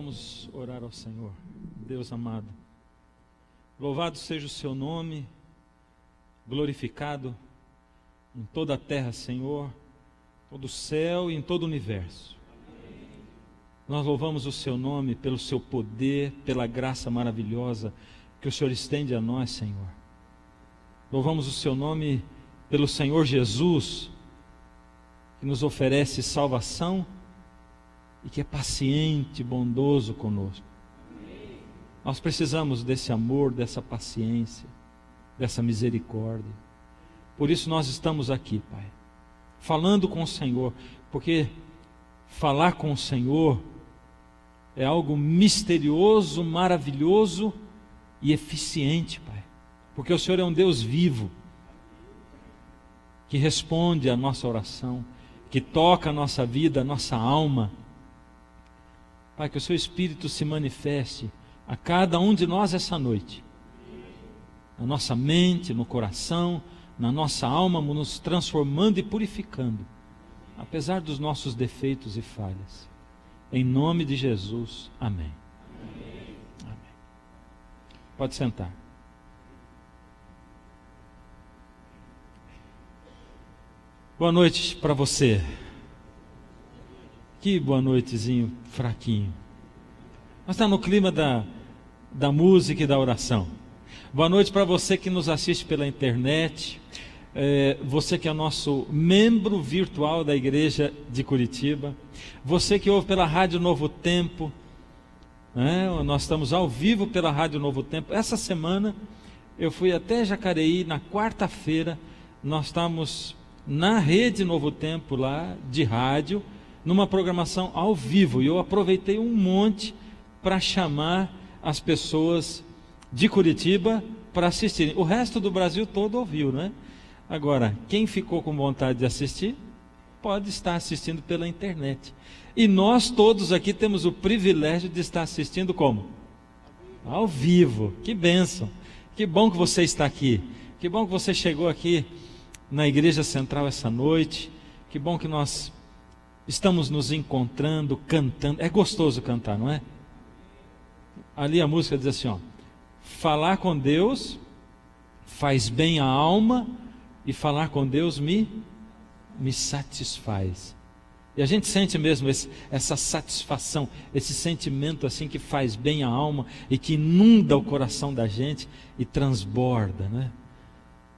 Vamos orar ao Senhor. Deus amado, louvado seja o seu nome, glorificado em toda a terra, Senhor, todo o céu e em todo o universo. Nós louvamos o seu nome pelo seu poder, pela graça maravilhosa que o Senhor estende a nós, Senhor. Louvamos o seu nome pelo Senhor Jesus, que nos oferece salvação e que é paciente, bondoso conosco. Nós precisamos desse amor, dessa paciência, dessa misericórdia. Por isso nós estamos aqui, Pai, falando com o Senhor, porque falar com o Senhor é algo misterioso, maravilhoso e eficiente, Pai, porque o Senhor é um Deus vivo, que responde à nossa oração, que toca a nossa vida, a nossa alma. Pai, que o seu Espírito se manifeste a cada um de nós essa noite, na nossa mente, no coração, na nossa alma, nos transformando e purificando, apesar dos nossos defeitos e falhas. Em nome de Jesus, amém. Amém. Pode sentar. Boa noite para você. Que boa noitezinho fraquinho. Nós estamos no clima da música e da oração. Boa noite para você que nos assiste pela internet, você que é nosso membro virtual da Igreja de Curitiba, você que ouve pela Rádio Novo Tempo, nós estamos ao vivo pela Rádio Novo Tempo. Essa semana eu fui até Jacareí, na quarta-feira, nós estamos na Rede Novo Tempo lá, de rádio, numa programação ao vivo, e eu aproveitei um monte para chamar as pessoas de Curitiba para assistirem. O resto do Brasil todo ouviu, né? Agora, quem ficou com vontade de assistir, pode estar assistindo pela internet. E nós todos aqui temos o privilégio de estar assistindo como? Ao vivo. Que bênção! Que bom que você está aqui. Que bom que você chegou aqui na Igreja Central essa noite. Que bom que nós estamos nos encontrando, cantando. É gostoso cantar, não é? Ali a música diz assim, falar com Deus faz bem à alma, e falar com Deus me satisfaz. E a gente sente mesmo essa satisfação, esse sentimento assim que faz bem à alma e que inunda o coração da gente e transborda, né?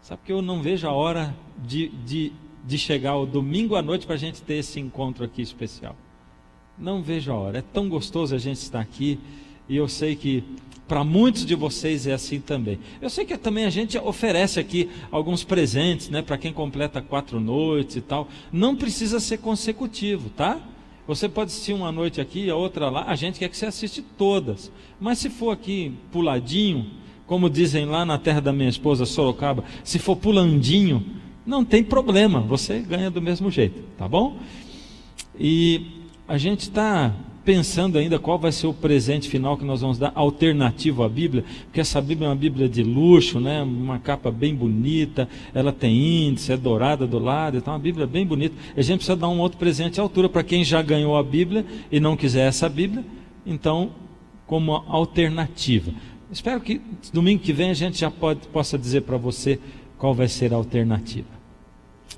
Sabe que eu não vejo a hora de chegar o domingo à noite para a gente ter esse encontro aqui especial. Não vejo a hora. É tão gostoso a gente estar aqui, e eu sei que para muitos de vocês é assim também. Eu sei que também a gente oferece aqui alguns presentes, né, para quem completa 4 noites e tal. Não precisa ser consecutivo, tá? Você pode assistir uma noite aqui, a outra lá. A gente quer que você assiste todas. Mas se for aqui puladinho, como dizem lá na terra da minha esposa, Sorocaba, se for pulandinho, não tem problema, você ganha do mesmo jeito, tá bom? E a gente está pensando ainda qual vai ser o presente final que nós vamos dar, alternativo à Bíblia, porque essa Bíblia é uma Bíblia de luxo, né? Uma capa bem bonita, ela tem índice, é dourada do lado, então é uma Bíblia bem bonita. A gente precisa dar um outro presente à altura para quem já ganhou a Bíblia e não quiser essa Bíblia, então, como alternativa. Espero que domingo que vem a gente já possa dizer para você qual vai ser a alternativa.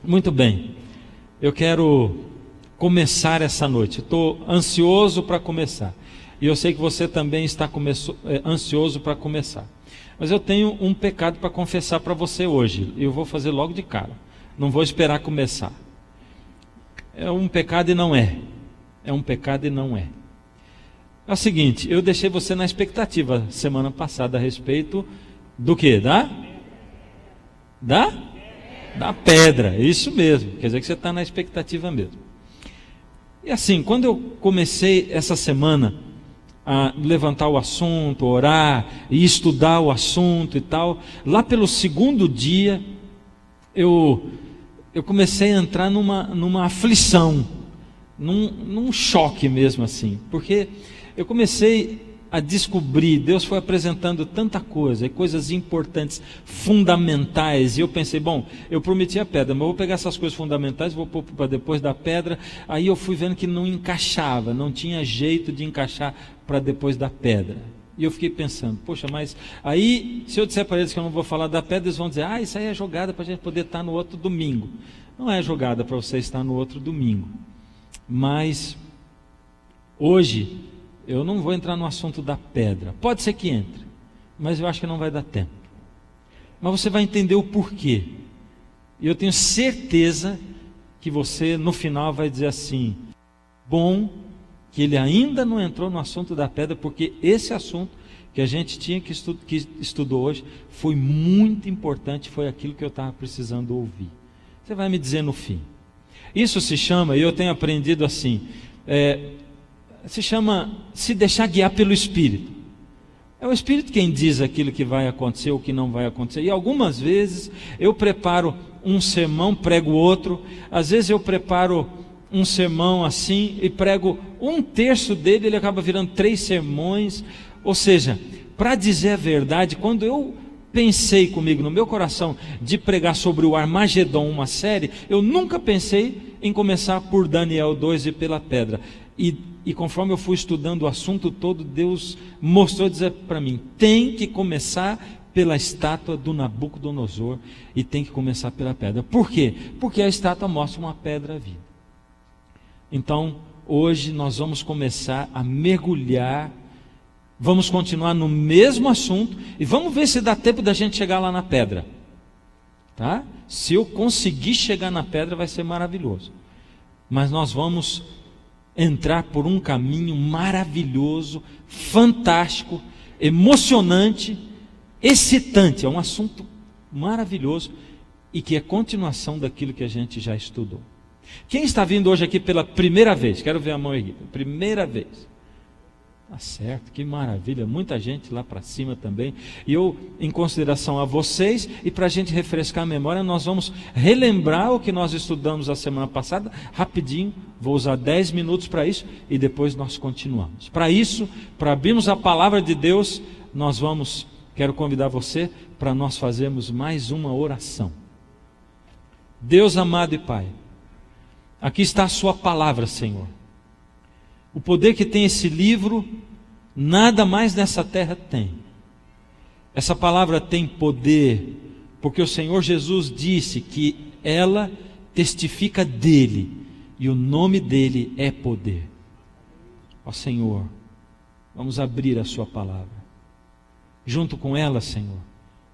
Muito bem, eu quero começar essa noite, estou ansioso para começar, e eu sei que você também está ansioso para começar, mas eu tenho um pecado para confessar para você hoje, e eu vou fazer logo de cara, não vou esperar começar. É um pecado e não é, é um pecado e não é. É o seguinte, eu deixei você na expectativa semana passada a respeito do que? Da pedra, isso mesmo, quer dizer que você está na expectativa mesmo. E assim, quando eu comecei essa semana a levantar o assunto, orar e estudar o assunto e tal, lá pelo segundo dia, eu comecei a entrar numa aflição, num choque mesmo assim, porque eu comecei a descobrir, Deus foi apresentando tanta coisa, e coisas importantes, fundamentais, e eu pensei, bom, eu prometi a pedra, mas eu vou pegar essas coisas fundamentais, vou pôr para depois da pedra. Aí eu fui vendo que não encaixava, não tinha jeito de encaixar para depois da pedra. E eu fiquei pensando, poxa, mas aí, se eu disser para eles que eu não vou falar da pedra, eles vão dizer, isso aí é jogada para a gente poder estar no outro domingo. Não é jogada para você estar no outro domingo. Mas, hoje, eu não vou entrar no assunto da pedra. Pode ser que entre, mas eu acho que não vai dar tempo. Mas você vai entender o porquê. E eu tenho certeza que você, no final, vai dizer assim, bom, que ele ainda não entrou no assunto da pedra, porque esse assunto que a gente tinha que estudou hoje foi muito importante, foi aquilo que eu estava precisando ouvir. Você vai me dizer no fim. Isso se chama, e eu tenho aprendido assim, se chama se deixar guiar pelo Espírito. É o Espírito quem diz aquilo que vai acontecer ou que não vai acontecer. E algumas vezes eu preparo um sermão, prego outro. Às vezes eu preparo um sermão assim e prego um terço dele, ele acaba virando 3 sermões. Ou seja, para dizer a verdade, quando eu pensei comigo no meu coração de pregar sobre o Armagedon, uma série, eu nunca pensei em começar por Daniel 2 e pela pedra. E conforme eu fui estudando o assunto todo, Deus mostrou dizer para mim, tem que começar pela estátua do Nabucodonosor e tem que começar pela pedra. Por quê? Porque a estátua mostra uma pedra viva. Então, hoje nós vamos começar a mergulhar, vamos continuar no mesmo assunto e vamos ver se dá tempo da gente chegar lá na pedra. Tá? Se eu conseguir chegar na pedra, vai ser maravilhoso. Mas nós vamos entrar por um caminho maravilhoso, fantástico, emocionante, excitante. É um assunto maravilhoso e que é continuação daquilo que a gente já estudou. Quem está vindo hoje aqui pela primeira vez? Quero ver a mão aí. Primeira vez. Tá certo, que maravilha. Muita gente lá para cima também. E eu, em consideração a vocês, e para a gente refrescar a memória, nós vamos relembrar o que nós estudamos a semana passada, rapidinho. Vou usar 10 minutos para isso e depois nós continuamos. Para isso, para abrirmos a palavra de Deus, quero convidar você para nós fazermos mais uma oração. Deus amado e Pai, aqui está a sua palavra, Senhor. O poder que tem esse livro, nada mais nessa terra tem. Essa palavra tem poder, porque o Senhor Jesus disse que ela testifica dele, e o nome dele é poder. Ó Senhor, vamos abrir a sua palavra. Junto com ela, Senhor,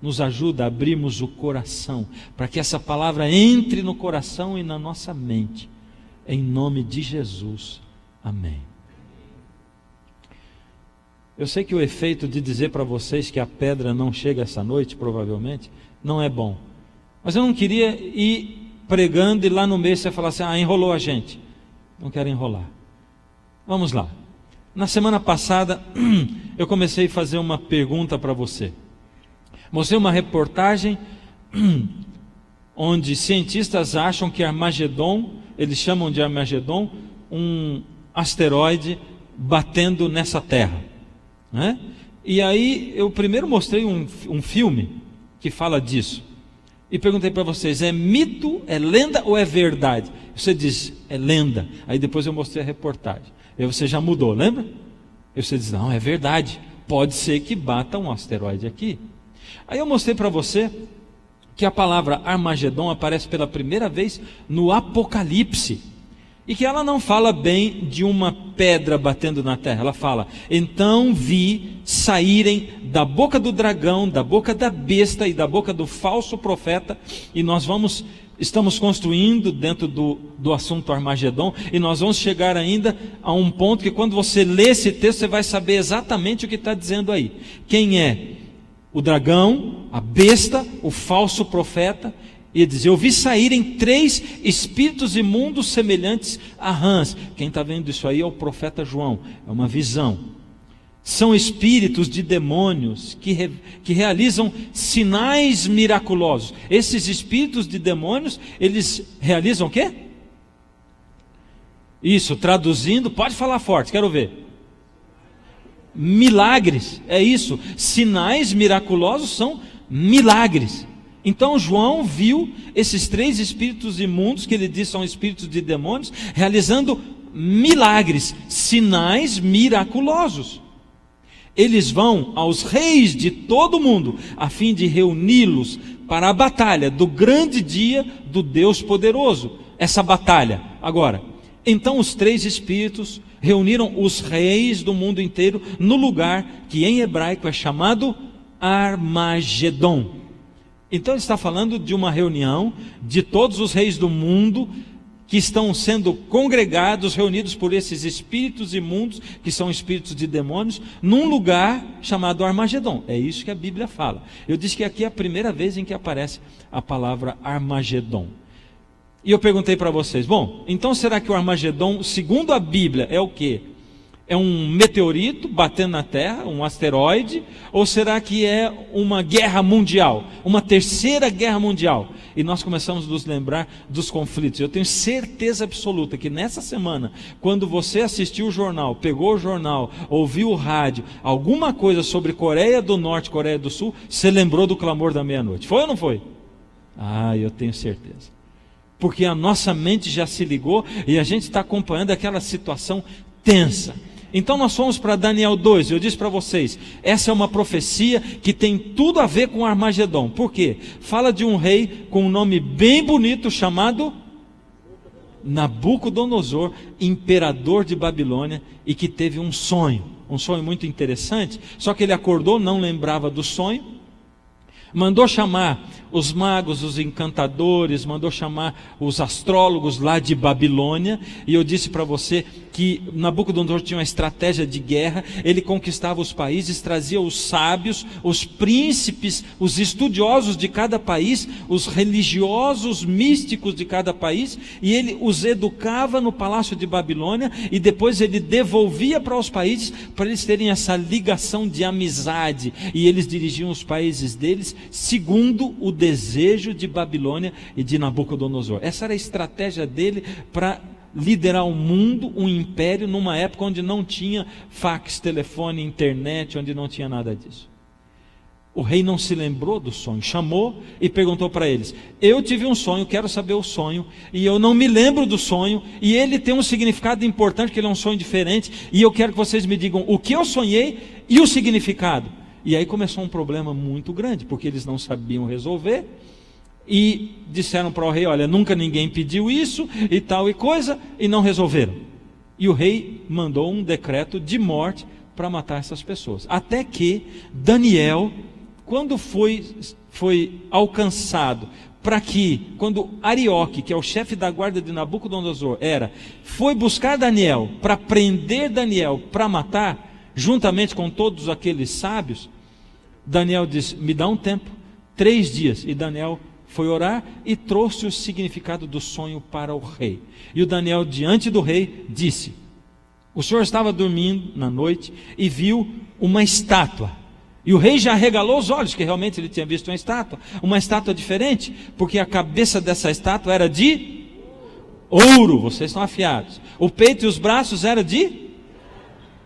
nos ajuda a abrirmos o coração, para que essa palavra entre no coração e na nossa mente. Em nome de Jesus. Amém. Eu sei que o efeito de dizer para vocês que a pedra não chega essa noite, provavelmente, não é bom. Mas eu não queria ir pregando e lá no meio você falar assim, enrolou a gente. Não quero enrolar. Vamos lá. Na semana passada, eu comecei a fazer uma pergunta para você. Mostrei uma reportagem onde cientistas acham que Armagedon, eles chamam de Armagedon, um asteroide batendo nessa terra, né? E aí eu primeiro mostrei um filme que fala disso e perguntei para vocês, é mito, é lenda ou é verdade? Você diz, é lenda. Aí depois eu mostrei a reportagem, aí você já mudou, lembra? Aí você diz, não, é verdade, pode ser que bata um asteroide aqui. Aí eu mostrei para você que a palavra Armagedon aparece pela primeira vez no Apocalipse, e que ela não fala bem de uma pedra batendo na terra, ela fala, então vi saírem da boca do dragão, da boca da besta e da boca do falso profeta, e nós estamos construindo dentro do assunto Armagedon, e nós vamos chegar ainda a um ponto que quando você lê esse texto, você vai saber exatamente o que está dizendo aí. Quem é o dragão, a besta, o falso profeta? E diz, eu vi saírem 3 espíritos imundos semelhantes a rãs. Quem está vendo isso aí é o profeta João, é uma visão. São espíritos de demônios que realizam sinais miraculosos. Esses espíritos de demônios, eles realizam o quê? Isso, traduzindo, pode falar forte, quero ver. milagres, é isso, sinais miraculosos são milagres. Então João viu esses 3 espíritos imundos, que ele diz são espíritos de demônios, realizando milagres, sinais miraculosos. Eles vão aos reis de todo o mundo, a fim de reuni-los para a batalha do grande dia do Deus poderoso. Essa batalha, agora, então os 3 espíritos reuniram os reis do mundo inteiro no lugar que em hebraico é chamado Armagedon. Então ele está falando de uma reunião de todos os reis do mundo que estão sendo congregados, reunidos por esses espíritos imundos, que são espíritos de demônios, num lugar chamado Armagedon. É isso que a Bíblia fala. Eu disse que aqui é a primeira vez em que aparece a palavra Armagedon. E eu perguntei para vocês, bom, então será que o Armagedon, segundo a Bíblia, é o quê? É um meteorito batendo na Terra, um asteroide? Ou será que é uma guerra mundial, uma terceira guerra mundial? E nós começamos a nos lembrar dos conflitos. Eu tenho certeza absoluta que nessa semana, quando você assistiu o jornal, pegou o jornal, ouviu o rádio, alguma coisa sobre Coreia do Norte, Coreia do Sul, você lembrou do clamor da meia-noite. Foi ou não foi? Ah, eu tenho certeza. Porque a nossa mente já se ligou e a gente está acompanhando aquela situação tensa. Então nós fomos para Daniel 2, eu disse para vocês, essa é uma profecia que tem tudo a ver com Armagedon. Por quê? Fala de um rei com um nome bem bonito chamado Nabucodonosor, imperador de Babilônia, e que teve um sonho muito interessante, só que ele acordou, não lembrava do sonho, mandou chamar os magos, os encantadores, mandou chamar os astrólogos lá de Babilônia, e eu disse para você que Nabucodonosor tinha uma estratégia de guerra, ele conquistava os países, trazia os sábios, os príncipes, os estudiosos de cada país, os religiosos, místicos de cada país, e ele os educava no palácio de Babilônia, e depois ele devolvia para os países, para eles terem essa ligação de amizade, e eles dirigiam os países deles, segundo o desejo de Babilônia e de Nabucodonosor. Essa era a estratégia dele para liderar o mundo, um império, numa época onde não tinha fax, telefone, internet, onde não tinha nada disso. O rei não se lembrou do sonho, chamou e perguntou para eles: eu tive um sonho, quero saber o sonho, e eu não me lembro do sonho, e ele tem um significado importante, que ele é um sonho diferente, e eu quero que vocês me digam o que eu sonhei e o significado. E aí começou um problema muito grande, porque eles não sabiam resolver, e disseram para o rei: olha, nunca ninguém pediu isso, e tal e coisa, e não resolveram. E o rei mandou um decreto de morte para matar essas pessoas. Até que Daniel, quando foi alcançado, para que, quando Arioque, que é o chefe da guarda de Nabucodonosor, foi buscar Daniel, para prender Daniel, para matar, juntamente com todos aqueles sábios, Daniel disse: me dá um tempo, 3 dias. E Daniel foi orar e trouxe o significado do sonho para o rei. E o Daniel, diante do rei, disse: o senhor estava dormindo na noite e viu uma estátua. E o rei já arregalou os olhos, que realmente ele tinha visto uma estátua diferente, porque a cabeça dessa estátua era de ouro. Vocês estão afiados. O peito e os braços eram de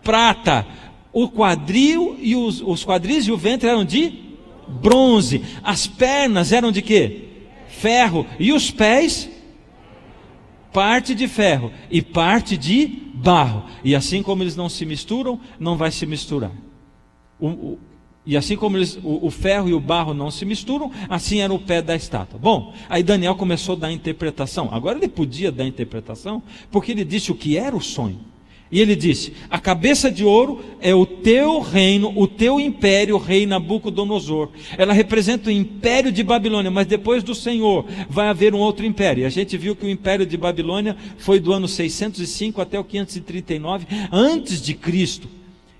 prata. O quadril e os quadris e o ventre eram de bronze. As pernas eram de quê? Ferro. E os pés? Parte de ferro e parte de barro. E assim como eles não se misturam, não vai se misturar. E assim como o ferro e o barro não se misturam, assim era o pé da estátua. Bom, aí Daniel começou a dar interpretação. Agora ele podia dar interpretação, porque ele disse o que era o sonho. E ele disse: a cabeça de ouro é o teu reino, o teu império, rei Nabucodonosor. Ela representa o império de Babilônia, mas depois do Senhor vai haver um outro império. E a gente viu que o império de Babilônia foi do ano 605 até o 539 antes de Cristo.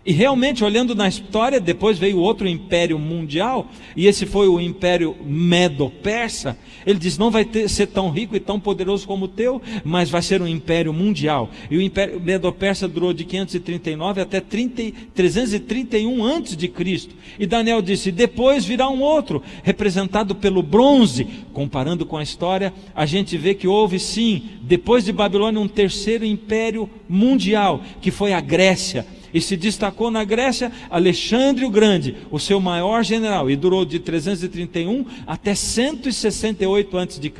E realmente, olhando na história, depois veio outro império mundial, e esse foi o império Medo-Persa. Ele diz: não vai ser tão rico e tão poderoso como o teu, mas vai ser um império mundial. E o império Medo-Persa durou de 539 até 331 antes de Cristo. E Daniel disse: depois virá um outro, representado pelo bronze. Comparando com a história, a gente vê que houve sim, depois de Babilônia, um terceiro império mundial, que foi a Grécia. E se destacou na Grécia Alexandre o Grande, o seu maior general, e durou de 331 até 168 a.C.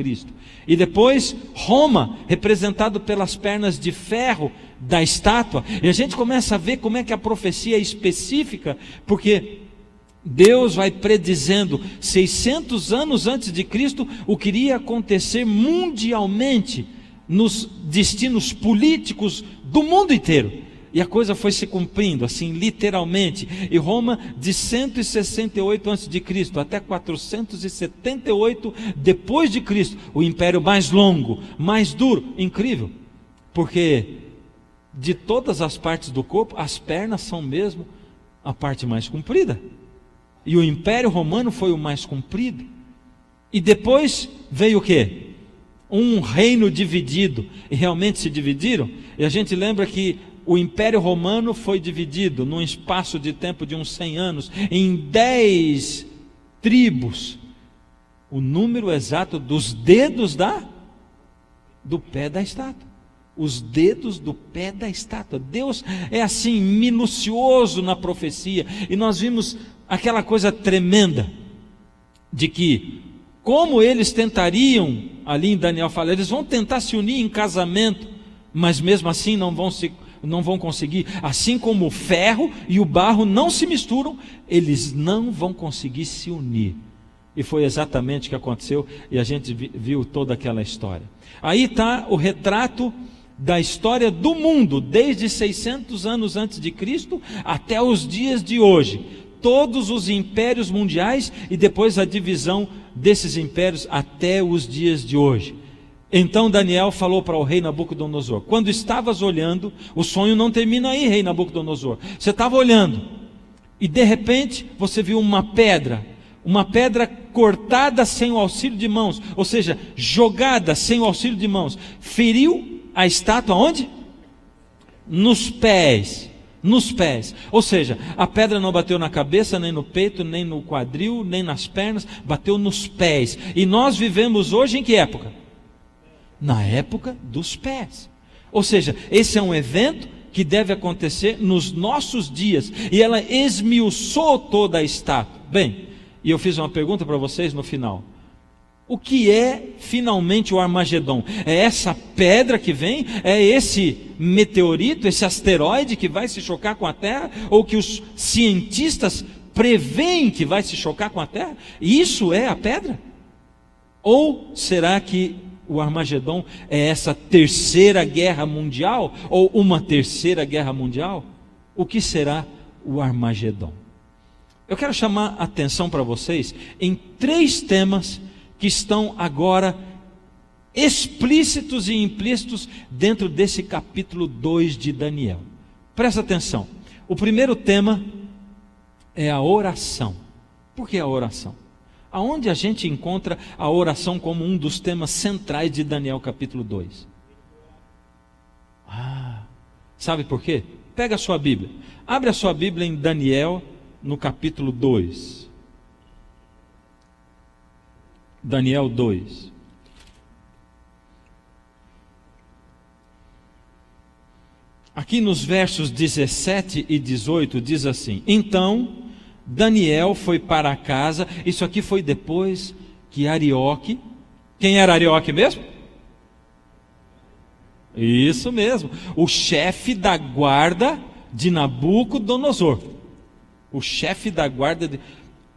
E depois Roma, representado pelas pernas de ferro da estátua. E a gente começa a ver como é que a profecia é específica, porque Deus vai predizendo 600 anos antes de Cristo o que iria acontecer mundialmente nos destinos políticos do mundo inteiro. E a coisa foi se cumprindo, assim, literalmente. E Roma, de 168 a.C. até 478 depois de Cristo, o império mais longo, mais duro, incrível, porque de todas as partes do corpo, as pernas são mesmo a parte mais comprida. E o Império Romano foi o mais comprido. E depois veio o quê? Um reino dividido. E realmente se dividiram. E a gente lembra que o Império Romano foi dividido num espaço de tempo de uns 100 anos, em 10 tribos. O número exato dos dedos do pé da estátua. Os dedos do pé da estátua. Deus é assim, minucioso na profecia. E nós vimos aquela coisa tremenda, de que, como eles tentariam, ali em Daniel fala, eles vão tentar se unir em casamento, mas mesmo assim não vão conseguir. Assim como o ferro e o barro não se misturam, eles não vão conseguir se unir. E foi exatamente o que aconteceu, e a gente viu toda aquela história. Aí está o retrato da história do mundo, desde 600 anos antes de Cristo até os dias de hoje. Todos os impérios mundiais e depois a divisão desses impérios até os dias de hoje. Então Daniel falou para o rei Nabucodonosor: quando estavas olhando, o sonho não termina aí, rei Nabucodonosor. Você estava olhando e de repente você viu uma pedra cortada sem o auxílio de mãos, ou seja, jogada sem o auxílio de mãos, feriu a estátua onde? Nos pés. Ou seja, a pedra não bateu na cabeça, nem no peito, nem no quadril, nem nas pernas, bateu nos pés. E nós vivemos hoje em que época? Na época dos pés. Ou seja, esse é um evento que deve acontecer nos nossos dias. E ela esmiuçou toda a estátua. Bem, e eu fiz uma pergunta para vocês no final. O que é finalmente o Armagedon? É essa pedra que vem? É esse meteorito, esse asteroide que vai se chocar com a Terra? Ou que os cientistas preveem que vai se chocar com a Terra? Isso é a pedra? Ou será que o Armagedon é essa terceira guerra mundial? Ou uma terceira guerra mundial? O que será o Armagedon? Eu quero chamar a atenção para vocês em 3 temas que estão agora explícitos e implícitos dentro desse capítulo 2 de Daniel. Presta atenção. O primeiro tema é a oração. Por que a oração? Aonde a gente encontra a oração como um dos temas centrais de Daniel capítulo 2? Sabe por quê? Pega a sua Bíblia. Abre a sua Bíblia em Daniel no capítulo 2. Daniel 2. Aqui nos versos 17 e 18 diz assim: então Daniel foi para casa. Isso aqui foi depois que Arioque. Quem era Arioque mesmo? Isso mesmo, o chefe da guarda de Nabucodonosor. O chefe da guarda de...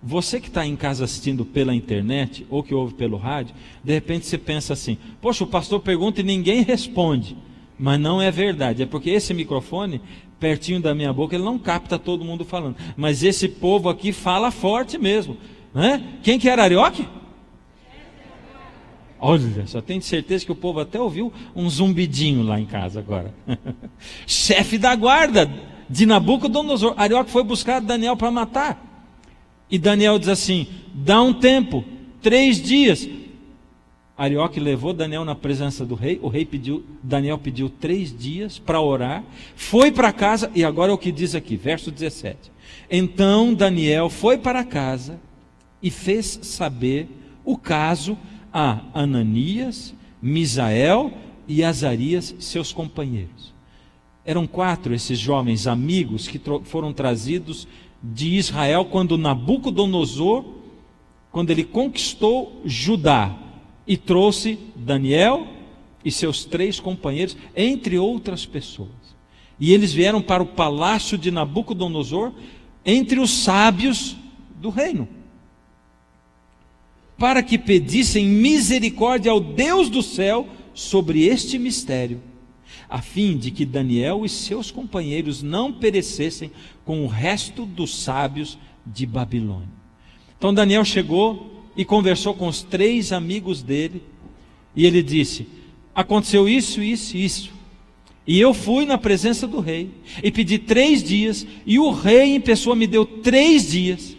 Você que está em casa assistindo pela internet ou que ouve pelo rádio, de repente você pensa assim: poxa, o pastor pergunta e ninguém responde. Mas não é verdade, é porque esse microfone pertinho da minha boca, ele não capta todo mundo falando. Mas esse povo aqui fala forte mesmo, né? Quem que era Arioque? Olha, só tenho certeza que o povo até ouviu um zumbidinho lá em casa agora. Chefe da guarda de Nabucodonosor. Arioque foi buscar Daniel para matar. E Daniel diz assim: dá um tempo, 3 dias. Arioque levou Daniel na presença do rei. O rei pediu, Daniel pediu 3 dias para orar. Foi para casa, e agora é o que diz aqui, verso 17. Então Daniel foi para casa e fez saber o caso a Ananias, Misael e Azarias, seus companheiros. Eram 4 esses jovens amigos que foram trazidos de Israel quando Nabucodonosor, quando ele conquistou Judá e trouxe Daniel e seus 3 companheiros, entre outras pessoas. E eles vieram para o palácio de Nabucodonosor, entre os sábios do reino, para que pedissem misericórdia ao Deus do céu sobre este mistério, a fim de que Daniel e seus companheiros não perecessem com o resto dos sábios de Babilônia. Então Daniel chegou e conversou com os 3 amigos dele, e ele disse: aconteceu isso, isso e isso, e eu fui na presença do rei, e pedi 3 dias, e o rei em pessoa me deu 3 dias,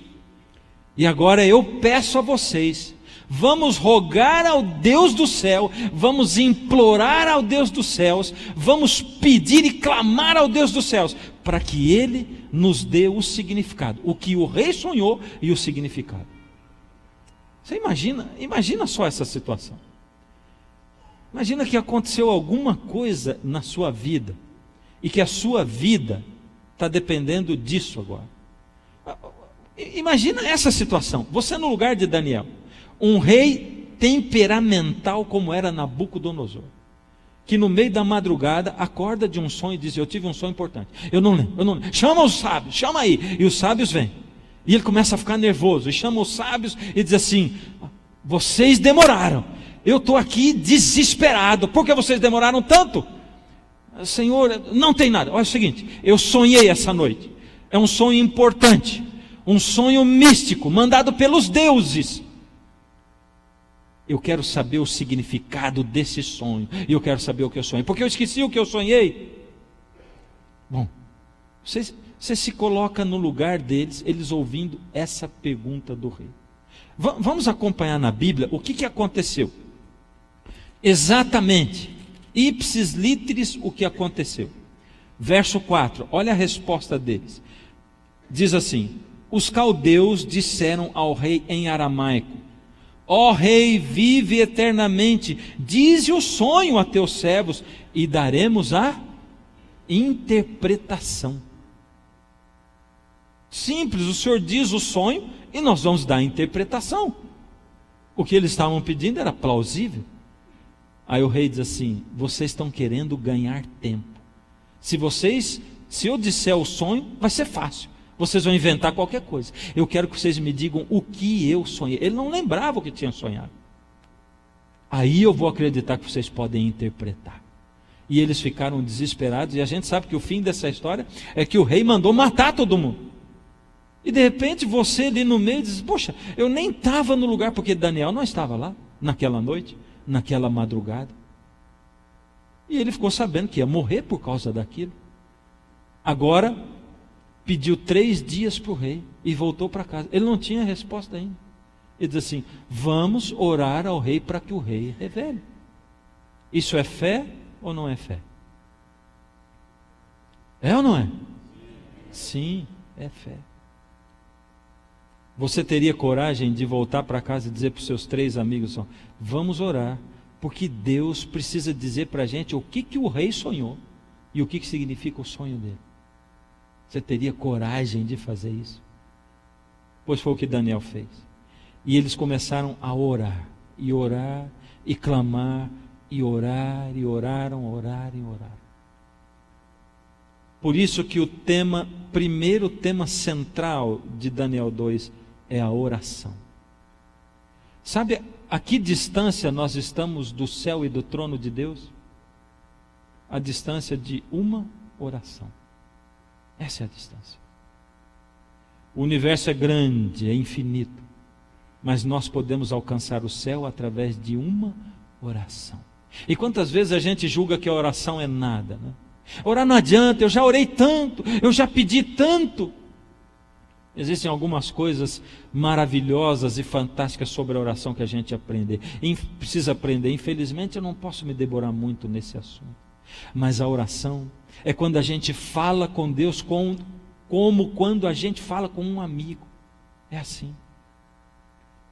e agora eu peço a vocês, vamos rogar ao Deus do céu, vamos implorar ao Deus dos céus, vamos pedir e clamar ao Deus dos céus, para que Ele nos dê o significado, o que o rei sonhou e o significado. Você imagina só essa situação. Imagina que aconteceu alguma coisa na sua vida, e que a sua vida está dependendo disso agora. Imagina essa situação, você no lugar de Daniel, um rei temperamental como era Nabucodonosor, que no meio da madrugada acorda de um sonho e diz: eu tive um sonho importante, eu não lembro, chama os sábios, chama aí, e os sábios vêm, e ele começa a ficar nervoso, e chama os sábios e diz assim: vocês demoraram, eu estou aqui desesperado, por que vocês demoraram tanto? Senhor, não tem nada, olha o seguinte, eu sonhei essa noite, é um sonho importante, um sonho místico, mandado pelos deuses. Eu quero saber o significado desse sonho, e eu quero saber o que eu sonhei, porque eu esqueci o que eu sonhei. Bom, você se coloca no lugar deles, eles ouvindo essa pergunta do rei. Vamos acompanhar na Bíblia o que aconteceu. Exatamente, ipsis literis, o que aconteceu. Verso 4, olha a resposta deles. Diz assim: os caldeus disseram ao rei em aramaico: ó rei, vive eternamente, dize o sonho a teus servos, e daremos a interpretação. Simples, o Senhor diz o sonho, e nós vamos dar a interpretação. O que eles estavam pedindo era plausível. Aí o rei diz assim: vocês estão querendo ganhar tempo. Se eu disser o sonho, vai ser fácil. Vocês vão inventar qualquer coisa. Eu quero que vocês me digam o que eu sonhei. Ele não lembrava o que tinha sonhado. Aí eu vou acreditar que vocês podem interpretar. E eles ficaram desesperados. E a gente sabe que o fim dessa história é que o rei mandou matar todo mundo. E de repente você ali no meio diz: poxa, eu nem estava no lugar, porque Daniel não estava lá naquela noite, naquela madrugada. E ele ficou sabendo que ia morrer por causa daquilo. Agora pediu 3 dias para o rei e voltou para casa. Ele não tinha resposta ainda. Ele diz assim: vamos orar ao rei para que o rei revele. Isso é fé ou não é fé? É ou não é? Sim, é fé. Você teria coragem de voltar para casa e dizer para os seus 3 amigos: vamos orar, porque Deus precisa dizer para a gente o que o rei sonhou e o que significa o sonho dele? Você teria coragem de fazer isso? Pois foi o que Daniel fez. E eles começaram a orar, e clamar, e orar, e oraram, orar e orar. Por isso que o primeiro tema central de Daniel 2 é a oração. Sabe a que distância nós estamos do céu e do trono de Deus? A distância de uma oração. Essa é a distância. O universo é grande, é infinito, mas nós podemos alcançar o céu através de uma oração. E quantas vezes a gente julga que a oração é nada, né? Orar não adianta, eu já orei tanto, eu já pedi tanto. Existem algumas coisas maravilhosas e fantásticas sobre a oração que a gente precisa aprender. Infelizmente eu não posso me demorar muito nesse assunto. Mas a oração é quando a gente fala com Deus como quando a gente fala com um amigo. É assim.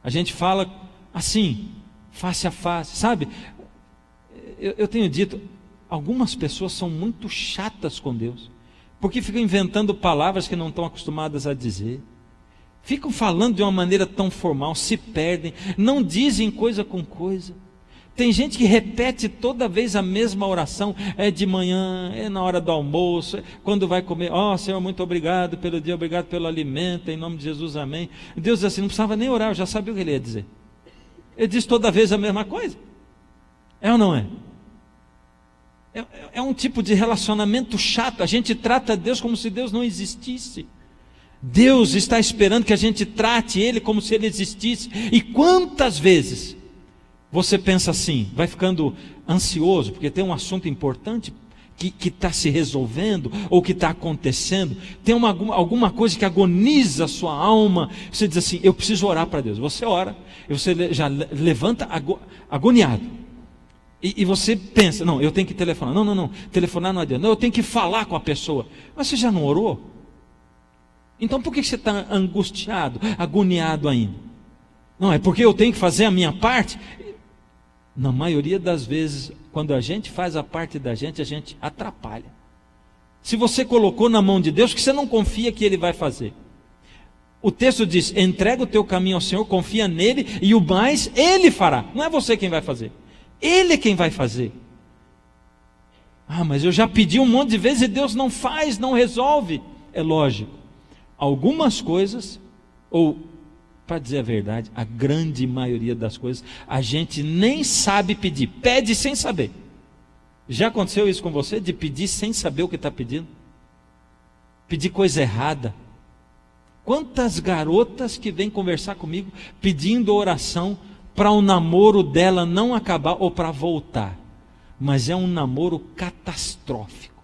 A gente fala assim, face a face. Sabe, eu tenho dito, algumas pessoas são muito chatas com Deus, porque ficam inventando palavras que não estão acostumadas a dizer, ficam falando de uma maneira tão formal, se perdem, não dizem coisa com coisa. Tem gente que repete toda vez a mesma oração, é de manhã, é na hora do almoço, quando vai comer, Senhor, muito obrigado pelo dia, obrigado pelo alimento, em nome de Jesus, amém. Deus diz assim, não precisava nem orar, eu já sabia o que ele ia dizer. Ele diz toda vez a mesma coisa. É ou não é? É um tipo de relacionamento chato. A gente trata Deus como se Deus não existisse. Deus está esperando que a gente trate Ele como se Ele existisse. E quantas vezes você pensa assim, vai ficando ansioso, porque tem um assunto importante que está se resolvendo, ou que está acontecendo, tem alguma coisa que agoniza a sua alma, você diz assim, eu preciso orar para Deus. Você ora, você já levanta agoniado, e você pensa, não, eu tenho que telefonar, não, telefonar não adianta, não, eu tenho que falar com a pessoa, mas você já não orou? Então por que você está angustiado, agoniado ainda? Não, é porque eu tenho que fazer a minha parte. Na maioria das vezes, quando a gente faz a parte da gente, a gente atrapalha. Se você colocou na mão de Deus, que você não confia que Ele vai fazer. O texto diz, entrega o teu caminho ao Senhor, confia nele, e o mais Ele fará. Não é você quem vai fazer, Ele é quem vai fazer. Mas eu já pedi um monte de vezes e Deus não faz, não resolve. É lógico, algumas coisas, ou para dizer a verdade, a grande maioria das coisas, a gente nem sabe pedir, pede sem saber. Já aconteceu isso com você, de pedir sem saber o que está pedindo? Pedir coisa errada. Quantas garotas que vêm conversar comigo, pedindo oração para o namoro dela não acabar, ou para voltar, mas é um namoro catastrófico.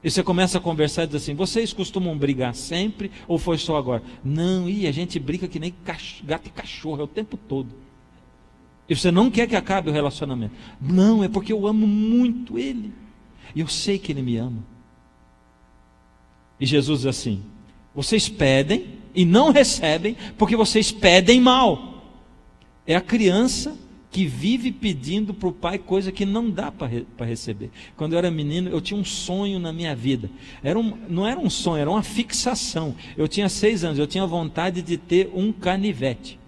E você começa a conversar e diz assim, vocês costumam brigar sempre ou foi só agora? Não, a gente briga que nem gato e cachorro, é o tempo todo. E você não quer que acabe o relacionamento. Não, é porque eu amo muito ele. E eu sei que ele me ama. E Jesus diz assim, vocês pedem e não recebem porque vocês pedem mal. É a criança que vive pedindo para o pai coisa que não dá para receber. Quando eu era menino, eu tinha um sonho na minha vida. Não era um sonho, era uma fixação. Eu tinha 6 anos, eu tinha vontade de ter um canivete.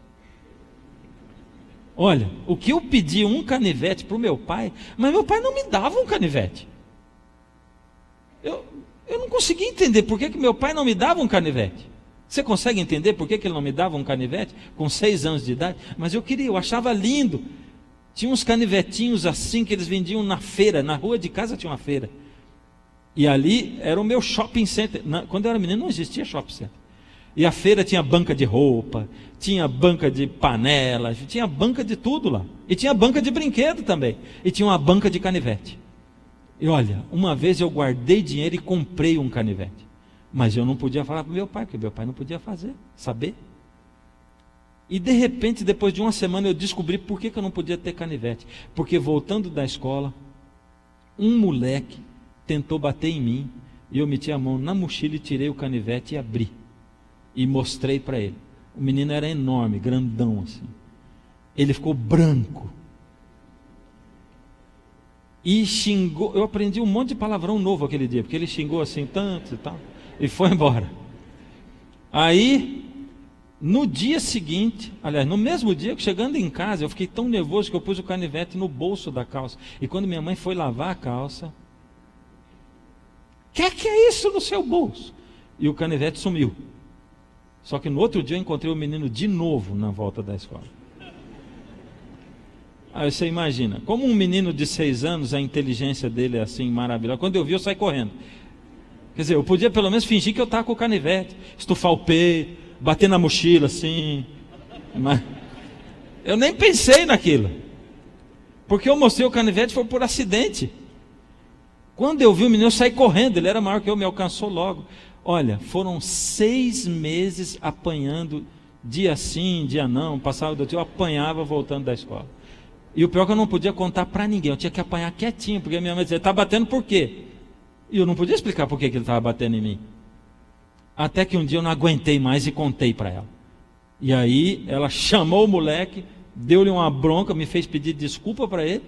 Olha, o que eu pedi um canivete para o meu pai, mas meu pai não me dava um canivete. Eu não conseguia entender por que meu pai não me dava um canivete. Você consegue entender por que ele não me dava um canivete com 6 anos de idade? Mas eu queria, eu achava lindo. Tinha uns canivetinhos assim que eles vendiam na feira, na rua de casa tinha uma feira. E ali era o meu shopping center. Quando eu era menino não existia shopping center. E a feira tinha banca de roupa, tinha banca de panelas, tinha banca de tudo lá. E tinha banca de brinquedo também. E tinha uma banca de canivete. E olha, uma vez eu guardei dinheiro e comprei um canivete. Mas eu não podia falar para o meu pai, porque meu pai não podia saber. E de repente, depois de uma semana, eu descobri por que eu não podia ter canivete. Porque voltando da escola, um moleque tentou bater em mim, e eu meti a mão na mochila e tirei o canivete e abri. E mostrei para ele. O menino era enorme, grandão assim. Ele ficou branco. E xingou, eu aprendi um monte de palavrão novo aquele dia, porque ele xingou assim tanto e tal. E foi embora. Aí, no dia seguinte, aliás, no mesmo dia, chegando em casa, eu fiquei tão nervoso que eu pus o canivete no bolso da calça. E quando minha mãe foi lavar a calça, que é isso no seu bolso? E o canivete sumiu. Só que no outro dia eu encontrei o menino de novo na volta da escola. Aí você imagina, como um menino de 6 anos, a inteligência dele é assim maravilhosa. Quando eu vi, eu saí correndo. Quer dizer, eu podia pelo menos fingir que eu estava com o canivete, estufar o peito, bater na mochila assim. Mas eu nem pensei naquilo. Porque eu mostrei o canivete foi por acidente. Quando eu vi o menino, eu saí correndo, ele era maior que eu, me alcançou logo. Olha, foram 6 meses apanhando, dia sim, dia não, passava do dia, eu apanhava voltando da escola. E o pior é que eu não podia contar para ninguém, eu tinha que apanhar quietinho, porque minha mãe dizia, está batendo por quê? E eu não podia explicar por que ele estava batendo em mim. Até que um dia eu não aguentei mais e contei para ela. E aí ela chamou o moleque, deu-lhe uma bronca, me fez pedir desculpa para ele,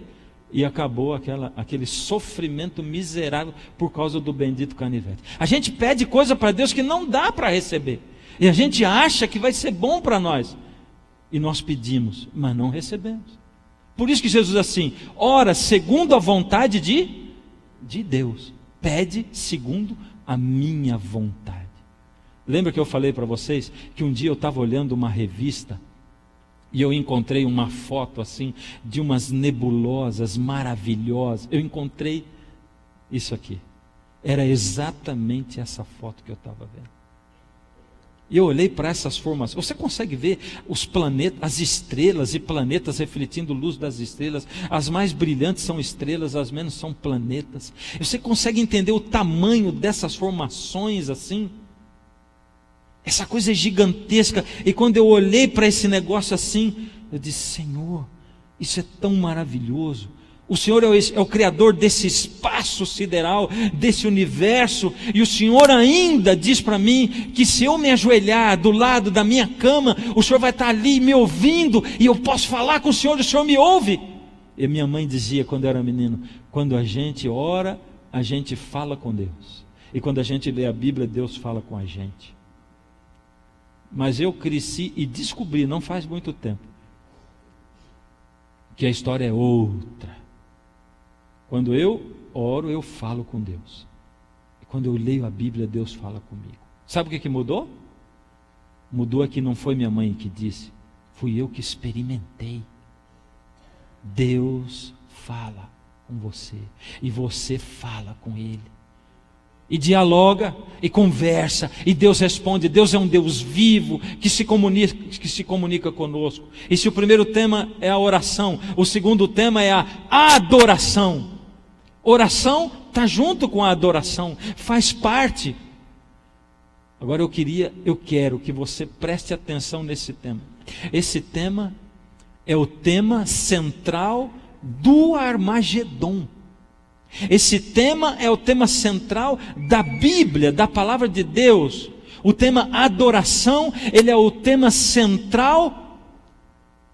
e acabou aquele sofrimento miserável por causa do bendito canivete. A gente pede coisa para Deus que não dá para receber, e a gente acha que vai ser bom para nós, e nós pedimos, mas não recebemos. Por isso que Jesus assim, ora segundo a vontade de Deus, pede segundo a minha vontade. Lembra que eu falei para vocês que um dia eu estava olhando uma revista e eu encontrei uma foto assim de umas nebulosas maravilhosas. Eu encontrei isso aqui. Era exatamente essa foto que eu estava vendo. E eu olhei para essas formações. Você consegue ver os planetas, as estrelas e planetas refletindo luz das estrelas. As mais brilhantes são estrelas, as menos são planetas. Você consegue entender o tamanho dessas formações assim? Essa coisa é gigantesca. E quando eu olhei para esse negócio assim, eu disse: Senhor, isso é tão maravilhoso. O Senhor é o Criador desse espaço sideral, desse universo. E o Senhor ainda diz para mim que se eu me ajoelhar do lado da minha cama, o Senhor vai estar ali me ouvindo, e eu posso falar com o Senhor me ouve. E minha mãe dizia quando eu era menino: quando a gente ora, a gente fala com Deus. E quando a gente lê a Bíblia, Deus fala com a gente. Mas eu cresci e descobri, não faz muito tempo, que a história é outra. Quando eu oro, eu falo com Deus. E quando eu leio a Bíblia, Deus fala comigo. Sabe o que mudou? Mudou é que não foi minha mãe que disse, fui eu que experimentei. Deus fala com você, e você fala com Ele. E dialoga, e conversa, e Deus responde. Deus é um Deus vivo, que se comunica conosco. E se o primeiro tema é a oração, o segundo tema é a adoração. Oração está junto com a adoração, faz parte. Agora eu quero que você preste atenção nesse tema. Esse tema é o tema central do Armagedon. Esse tema é o tema central da Bíblia, da palavra de Deus. O tema adoração, ele é o tema central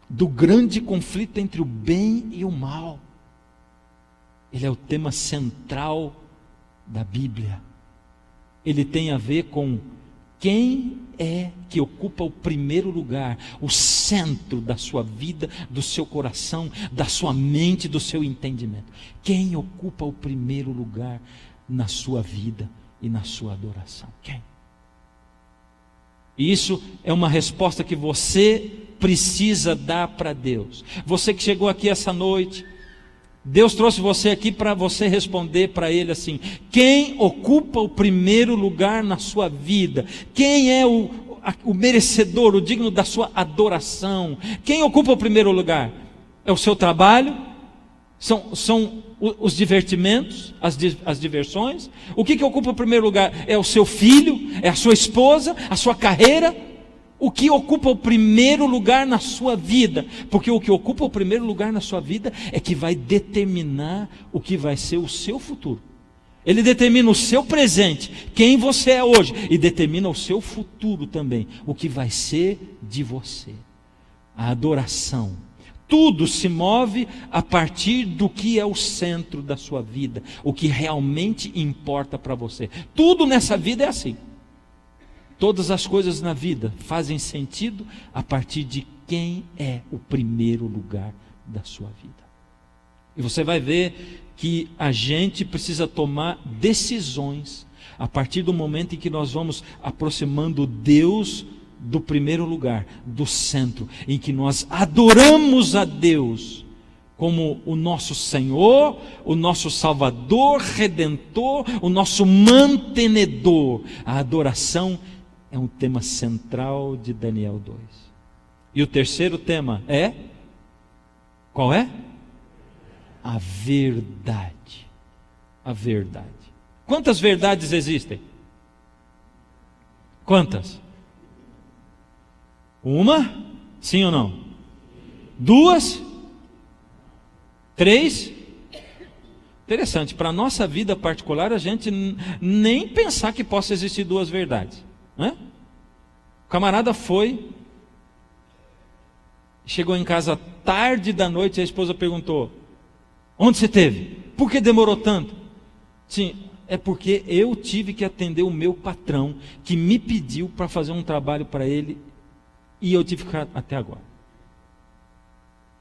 do grande conflito entre o bem e o mal. Ele é o tema central da Bíblia. Ele tem a ver com quem é que ocupa o primeiro lugar, o centro da sua vida, do seu coração, da sua mente, do seu entendimento. Quem ocupa o primeiro lugar na sua vida e na sua adoração? Quem? E isso é uma resposta que você precisa dar para Deus. Você que chegou aqui essa noite, Deus trouxe você aqui para você responder para Ele assim: quem ocupa o primeiro lugar na sua vida? Quem é o merecedor, o digno da sua adoração? Quem ocupa o primeiro lugar? É o seu trabalho? São os divertimentos, as diversões? O que ocupa o primeiro lugar? É o seu filho? É a sua esposa? A sua carreira? O que ocupa o primeiro lugar na sua vida? Porque o que ocupa o primeiro lugar na sua vida é que vai determinar o que vai ser o seu futuro. Ele determina o seu presente, quem você é hoje, e determina o seu futuro também, o que vai ser de você. A adoração. Tudo se move a partir do que é o centro da sua vida, o que realmente importa para você. Tudo nessa vida é assim. Todas as coisas na vida fazem sentido a partir de quem é o primeiro lugar da sua vida. E você vai ver que a gente precisa tomar decisões a partir do momento em que nós vamos aproximando Deus do primeiro lugar, do centro, em que nós adoramos a Deus como o nosso Senhor, o nosso Salvador, Redentor, o nosso mantenedor. A adoração é um tema central de Daniel 2. E o terceiro tema é? Qual é? A verdade. A verdade. Quantas verdades existem? Quantas? Uma? Sim ou não? Duas? Três? Interessante, para a nossa vida particular, a gente nem pensar que possa existir duas verdades. Né? O camarada chegou em casa tarde da noite, e a esposa perguntou: Onde você teve? Por que demorou tanto? Sim, é porque eu tive que atender o meu patrão, que me pediu para fazer um trabalho para ele, e eu tive que ficar até agora.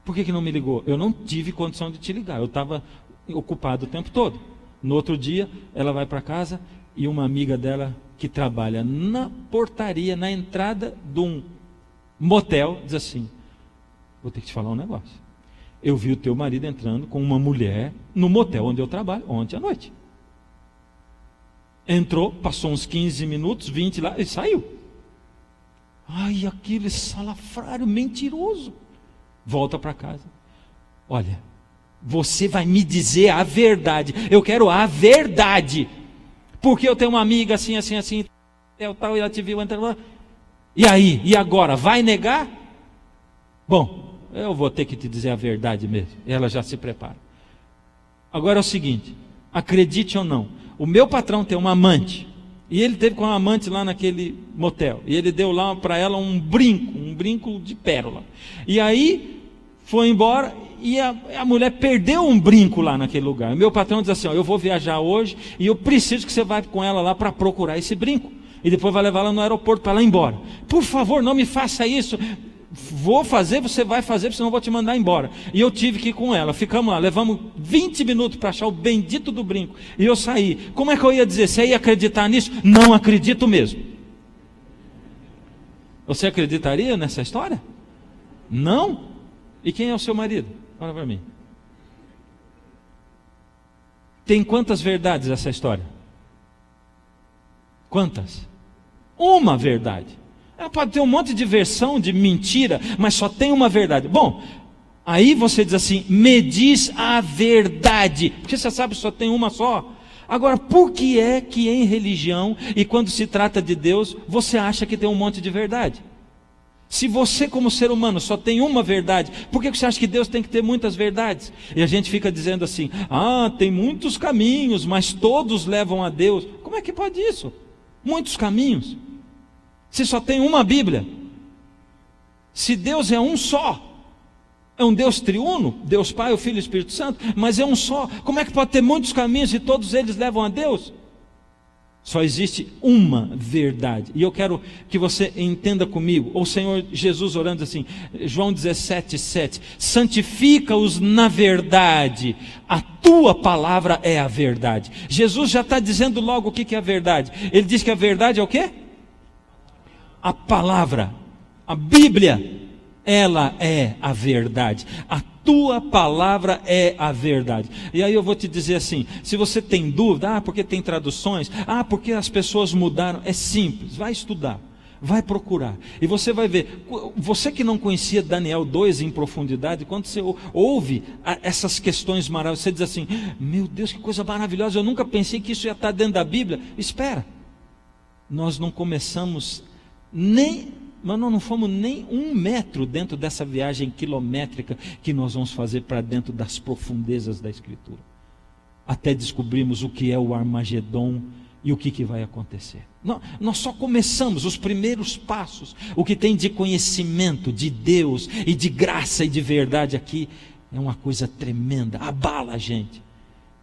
Por que não me ligou? Eu não tive condição de te ligar, eu estava ocupado o tempo todo. No outro dia, ela vai para casa e uma amiga dela que trabalha na portaria, na entrada de um motel, diz assim: vou ter que te falar um negócio. Eu vi o teu marido entrando com uma mulher no motel onde eu trabalho ontem à noite. Entrou, passou uns 15 minutos, 20 lá e saiu. Ai, aquele salafrário mentiroso. Volta para casa. Olha, você vai me dizer a verdade. Eu quero a verdade. Porque eu tenho uma amiga assim, assim, assim, tal, e ela te viu entrando lá. E aí? E agora? Vai negar? Bom, eu vou ter que te dizer a verdade mesmo. Ela já se prepara. Agora é o seguinte, acredite ou não, o meu patrão tem uma amante, e ele teve com uma amante lá naquele motel, e ele deu lá para ela um brinco de pérola. E aí foi embora, e a mulher perdeu um brinco lá naquele lugar. O meu patrão diz assim: ó, eu vou viajar hoje, e eu preciso que você vá com ela lá para procurar esse brinco, e depois vai levar ela no aeroporto para ela ir embora. Por favor, não me faça isso. Vou fazer, você vai fazer, senão eu vou te mandar embora. E eu tive que ir com ela, ficamos lá, levamos 20 minutos para achar o bendito do brinco, e eu saí. Como é que eu ia dizer? Você ia acreditar nisso? Não acredito mesmo. Você acreditaria nessa história? Não? E quem é o seu marido? Olha para mim. Tem quantas verdades essa história? Quantas? Uma verdade. Ela pode ter um monte de versão de mentira, mas só tem uma verdade. Bom, aí você diz assim: me diz a verdade, porque você sabe que só tem uma só. Agora, por que é que em religião, e quando se trata de Deus, você acha que tem um monte de verdade? Se você como ser humano só tem uma verdade, por que você acha que Deus tem que ter muitas verdades? E a gente fica dizendo assim: ah, tem muitos caminhos, mas todos levam a Deus. Como é que pode isso? Muitos caminhos. Se só tem uma Bíblia, se Deus é um só, é um Deus triuno, Deus Pai, o Filho e o Espírito Santo, mas é um só, como é que pode ter muitos caminhos e todos eles levam a Deus? Só existe uma verdade, e eu quero que você entenda comigo. O Senhor Jesus orando assim, João 17:7, santifica-os na verdade, a tua palavra é a verdade. Jesus já está dizendo logo o que é a verdade. Ele diz que a verdade é o quê? A palavra, a Bíblia, ela é a verdade. A tua palavra é a verdade. E aí eu vou te dizer assim, se você tem dúvida, porque tem traduções, porque as pessoas mudaram, é simples, vai estudar, vai procurar, e você vai ver. Você que não conhecia Daniel 2 em profundidade, quando você ouve essas questões maravilhosas, você diz assim: meu Deus, que coisa maravilhosa, eu nunca pensei que isso ia estar dentro da Bíblia. Espera, nós não começamos mas nós não fomos nem 1 metro dentro dessa viagem quilométrica que nós vamos fazer para dentro das profundezas da Escritura, até descobrirmos o que é o Armagedon e o que vai acontecer. Nós só começamos os primeiros passos. O que tem de conhecimento de Deus e de graça e de verdade aqui é uma coisa tremenda, abala a gente.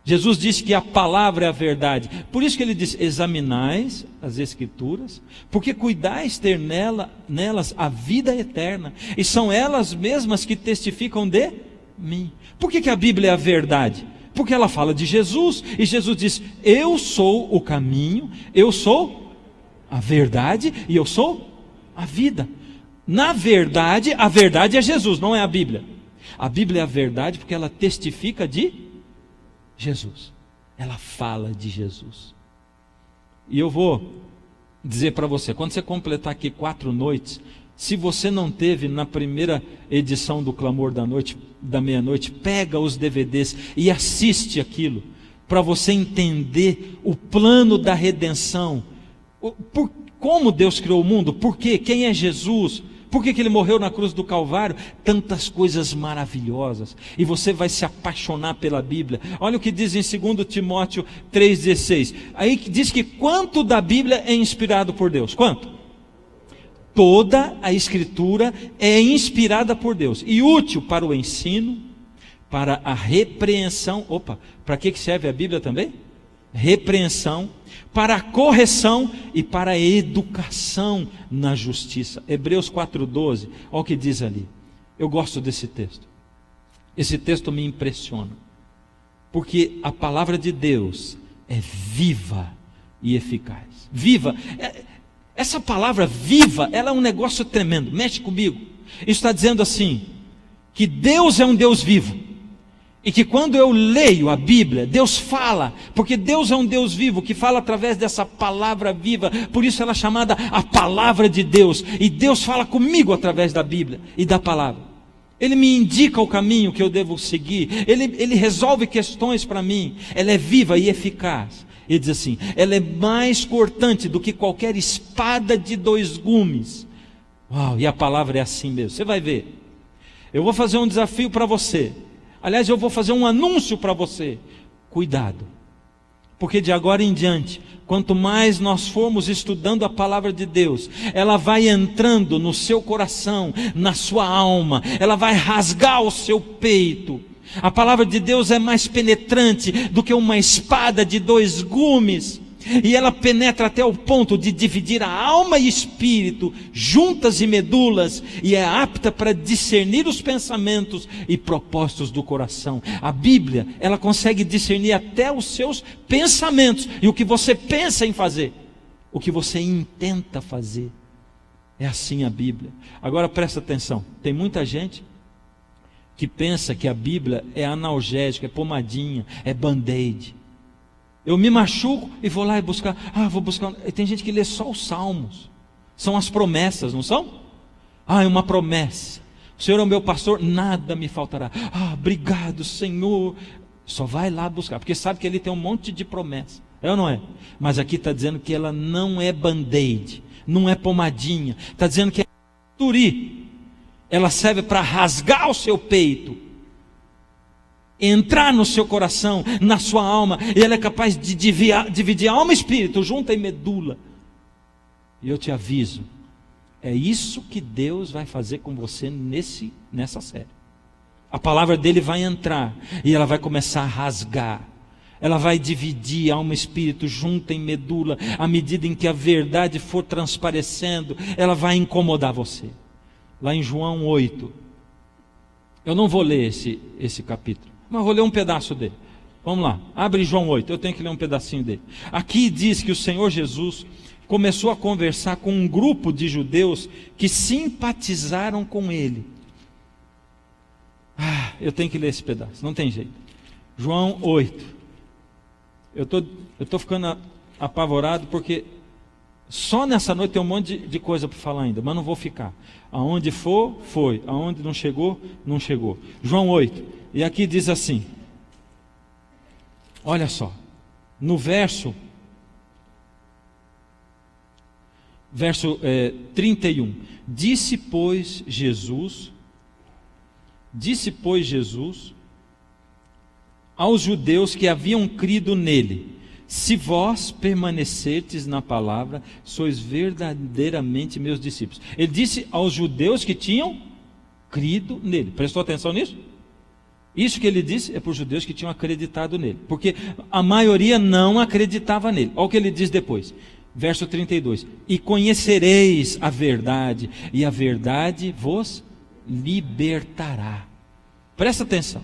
Jesus disse que a palavra é a verdade. Por isso que ele disse: examinais as Escrituras, porque cuidais ter nelas a vida eterna, e são elas mesmas que testificam de mim. Por que a Bíblia é a verdade? Porque ela fala de Jesus, e Jesus diz: eu sou o caminho, eu sou a verdade, e eu sou a vida. Na verdade, a verdade é Jesus, não é a Bíblia. A Bíblia é a verdade porque ela testifica de Jesus, ela fala de Jesus. E eu vou dizer para você, quando você completar aqui 4 noites, se você não teve na primeira edição do Clamor da Meia-Noite, pega os DVDs e assiste aquilo, para você entender o plano da redenção, como Deus criou o mundo, por quê, quem é Jesus, por que ele morreu na cruz do Calvário, tantas coisas maravilhosas, e você vai se apaixonar pela Bíblia. Olha o que diz em 2 Timóteo 3,16, aí diz que quanto da Bíblia é inspirado por Deus? Quanto? Toda a Escritura é inspirada por Deus, e útil para o ensino, para a repreensão. Opa, para que serve a Bíblia também? Repreensão, para a correção e para a educação na justiça. Hebreus 4,12, olha o que diz ali. Eu gosto desse texto. Esse texto me impressiona, porque a palavra de Deus é viva e eficaz. Viva, essa palavra viva, ela é um negócio tremendo. Mexe comigo. Isso está dizendo assim, que Deus é um Deus vivo, e que quando eu leio a Bíblia, Deus fala, porque Deus é um Deus vivo, que fala através dessa palavra viva, por isso ela é chamada a palavra de Deus, e Deus fala comigo através da Bíblia e da palavra. Ele me indica o caminho que eu devo seguir, ele resolve questões para mim, ela é viva e eficaz. Ele diz assim, ela é mais cortante do que qualquer espada de 2 gumes. Uau, e a palavra é assim mesmo, você vai ver. Eu vou fazer um desafio para você. Aliás, eu vou fazer um anúncio para você. Cuidado, porque de agora em diante, quanto mais nós formos estudando a palavra de Deus, ela vai entrando no seu coração, na sua alma, ela vai rasgar o seu peito. A palavra de Deus é mais penetrante do que uma espada de 2 gumes, e ela penetra até o ponto de dividir a alma e espírito, juntas e medulas, e é apta para discernir os pensamentos e propósitos do coração. A Bíblia, ela consegue discernir até os seus pensamentos, e o que você pensa em fazer, o que você intenta fazer. É assim a Bíblia. Agora presta atenção, tem muita gente que pensa que a Bíblia é analgésico, é pomadinha, é band-aid. Eu me machuco e vou lá e buscar. Vou buscar. E tem gente que lê só os salmos. São as promessas, não são? É uma promessa. O Senhor é o meu pastor, nada me faltará. Obrigado, Senhor. Só vai lá buscar, porque sabe que ele tem um monte de promessa. É ou não é? Mas aqui está dizendo que ela não é band-aid, não é pomadinha. Está dizendo que é bisturi. Ela serve para rasgar o seu peito, entrar no seu coração, na sua alma, e ela é capaz de dividir alma e espírito, junta e medula. E eu te aviso, é isso que Deus vai fazer com você nessa série. A palavra dele vai entrar, e ela vai começar a rasgar, ela vai dividir alma e espírito, junta e medula, à medida em que a verdade for transparecendo, ela vai incomodar você. Lá em João 8, eu não vou ler esse capítulo, mas vou ler um pedaço dele. Vamos lá, abre João 8, eu tenho que ler um pedacinho dele. Aqui diz que o Senhor Jesus começou a conversar com um grupo de judeus que simpatizaram com ele. Eu tenho que ler esse pedaço, não tem jeito. João 8. Eu estou ficando apavorado porque só nessa noite tem um monte de coisa para falar ainda, mas não vou ficar. Aonde for, foi. Aonde não chegou, não chegou. João 8. E aqui diz assim, olha só, no verso 31, disse pois Jesus aos judeus que haviam crido nele: se vós permanecerdes na palavra, sois verdadeiramente meus discípulos. Ele disse aos judeus que tinham crido nele. Prestou atenção nisso? Isso que ele disse é para os judeus que tinham acreditado nele, porque a maioria não acreditava nele. Olha o que ele diz depois, verso 32: e conhecereis a verdade, e a verdade vos libertará. Presta atenção.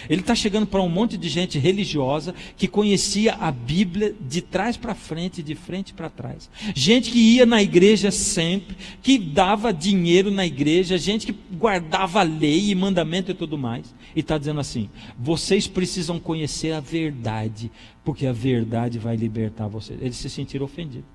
Ele está chegando para um monte de gente religiosa que conhecia a Bíblia de trás para frente, de frente para trás. Gente que ia na igreja sempre, que dava dinheiro na igreja, gente que guardava a lei e mandamento e tudo mais. E está dizendo assim: vocês precisam conhecer a verdade, porque a verdade vai libertar vocês. Eles se sentiram ofendidos.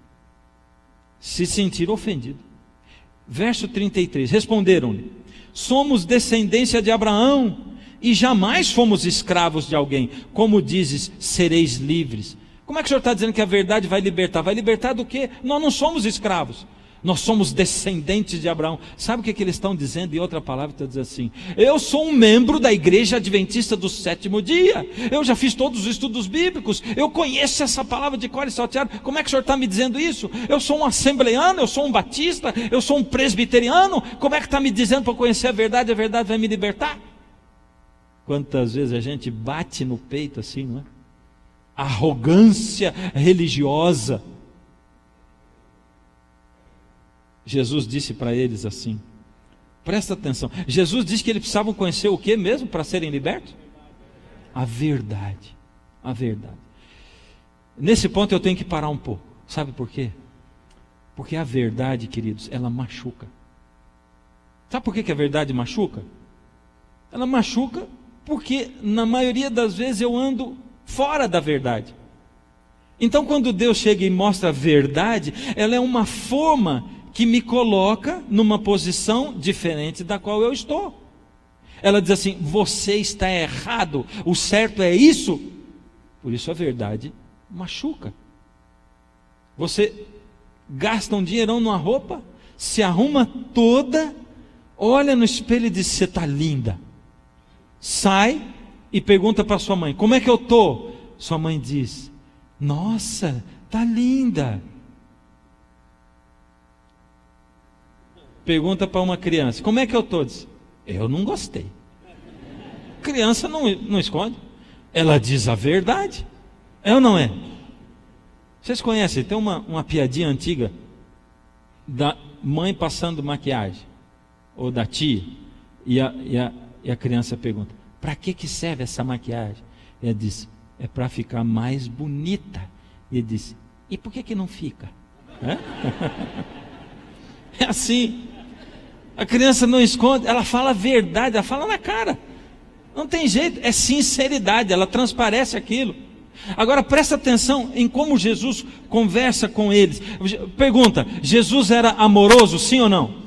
Verso 33, responderam-lhe: somos descendência de Abraão, e jamais fomos escravos de alguém. Como dizes, sereis livres. Como é que o senhor está dizendo que a verdade vai libertar? Vai libertar do quê? Nós não somos escravos, nós somos descendentes de Abraão. Sabe o que eles estão dizendo? Em outra palavra, está dizendo assim: eu sou um membro da igreja adventista do 7º dia, eu já fiz todos os estudos bíblicos, eu conheço essa palavra de cor e salteado. Como é que o senhor está me dizendo isso? Eu sou um assembleano, eu sou um batista, eu sou um presbiteriano. Como é que está me dizendo para conhecer a verdade vai me libertar? Quantas vezes a gente bate no peito assim, não é? Arrogância religiosa. Jesus disse para eles assim, presta atenção, Jesus disse que eles precisavam conhecer o que mesmo para serem libertos? A verdade, a verdade. Nesse ponto eu tenho que parar um pouco, sabe por quê? Porque a verdade, queridos, ela machuca. Sabe por que a verdade machuca? Ela machuca porque na maioria das vezes eu ando fora da verdade. Então quando Deus chega e mostra a verdade, ela é uma forma que me coloca numa posição diferente da qual eu estou. Ela diz assim, você está errado, o certo é isso. Por isso a verdade machuca. Você gasta um dinheirão numa roupa, se arruma toda, olha no espelho e diz, você está linda. Sai e pergunta para sua mãe, como é que eu estou? Sua mãe diz, nossa, está linda. Pergunta para uma criança, como é que eu estou? Diz, eu não gostei. Criança não esconde. Ela diz a verdade. É ou não é? Vocês conhecem, tem uma piadinha antiga da mãe passando maquiagem, ou da tia, e a criança pergunta, para que serve essa maquiagem? E ela diz, é para ficar mais bonita. E ele disse, e por que não fica? É assim. A criança não esconde, ela fala a verdade, ela fala na cara. Não tem jeito, é sinceridade, ela transparece aquilo. Agora presta atenção em como Jesus conversa com eles. Pergunta, Jesus era amoroso, sim ou não?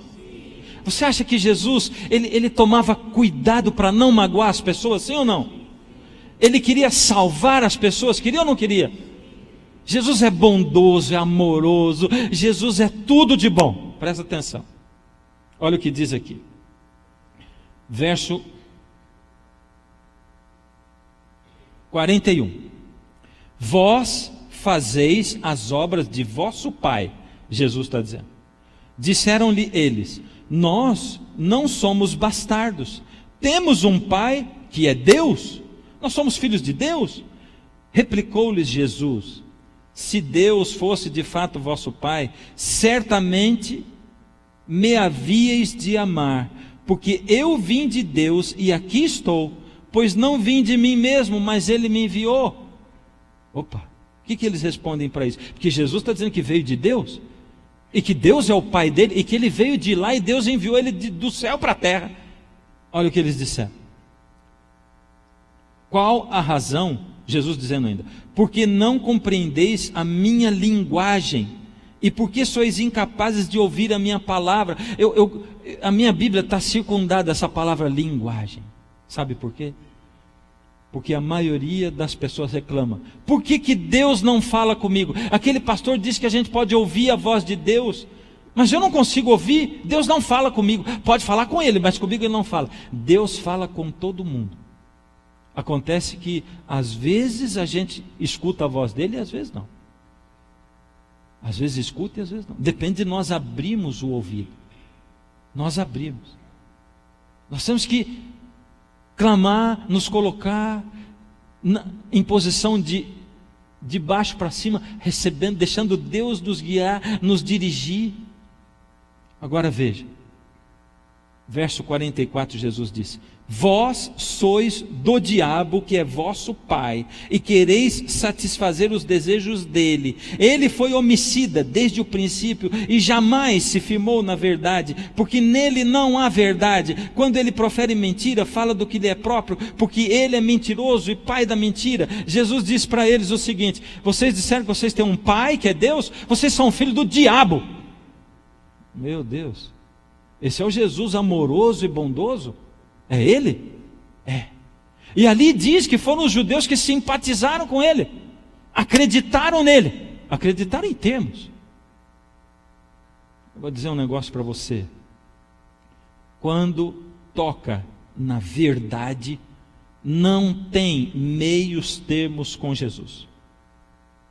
Você acha que Jesus, ele tomava cuidado para não magoar as pessoas, sim ou não? Ele queria salvar as pessoas, queria ou não queria? Jesus é bondoso, é amoroso, Jesus é tudo de bom. Presta atenção. Olha o que diz aqui. Verso 41. Vós fazeis as obras de vosso pai, Jesus está dizendo. Disseram-lhe eles, nós não somos bastardos, temos um pai que é Deus, nós somos filhos de Deus. Replicou-lhes Jesus, se Deus fosse de fato vosso pai, certamente me havíeis de amar, porque eu vim de Deus e aqui estou, pois não vim de mim mesmo, mas ele me enviou. Opa, o que eles respondem para isso? Porque Jesus está dizendo que veio de Deus, e que Deus é o pai dele, e que ele veio de lá e Deus enviou ele do céu para a terra. Olha o que eles disseram. Qual a razão? Jesus dizendo ainda, porque não compreendeis a minha linguagem, e porque sois incapazes de ouvir a minha palavra. A minha Bíblia está circundada essa palavra linguagem. Sabe por quê? Porque a maioria das pessoas reclama. Por que Deus não fala comigo? Aquele pastor disse que a gente pode ouvir a voz de Deus, mas eu não consigo ouvir, Deus não fala comigo. Pode falar com ele, mas comigo ele não fala. Deus fala com todo mundo. Acontece que às vezes a gente escuta a voz dele e às vezes não. Às vezes escuta e às vezes não. Depende de nós abrirmos o ouvido. Nós abrimos. Nós temos que clamar, nos colocar em posição de baixo para cima, recebendo, deixando Deus nos guiar, nos dirigir. Agora veja, verso 44, Jesus disse, vós sois do diabo, que é vosso pai, e quereis satisfazer os desejos dele. Ele foi homicida desde o princípio e jamais se firmou na verdade, porque nele não há verdade. Quando ele profere mentira, fala do que lhe é próprio, porque ele é mentiroso e pai da mentira. Jesus disse para eles o seguinte, vocês disseram que vocês têm um pai que é Deus, vocês são filhos do diabo. Meu Deus, esse é o Jesus amoroso e bondoso? É ele? É. E ali diz que foram os judeus que simpatizaram com ele, acreditaram nele, acreditaram em termos. Eu vou dizer um negócio para você. Quando toca na verdade, não tem meios termos com Jesus.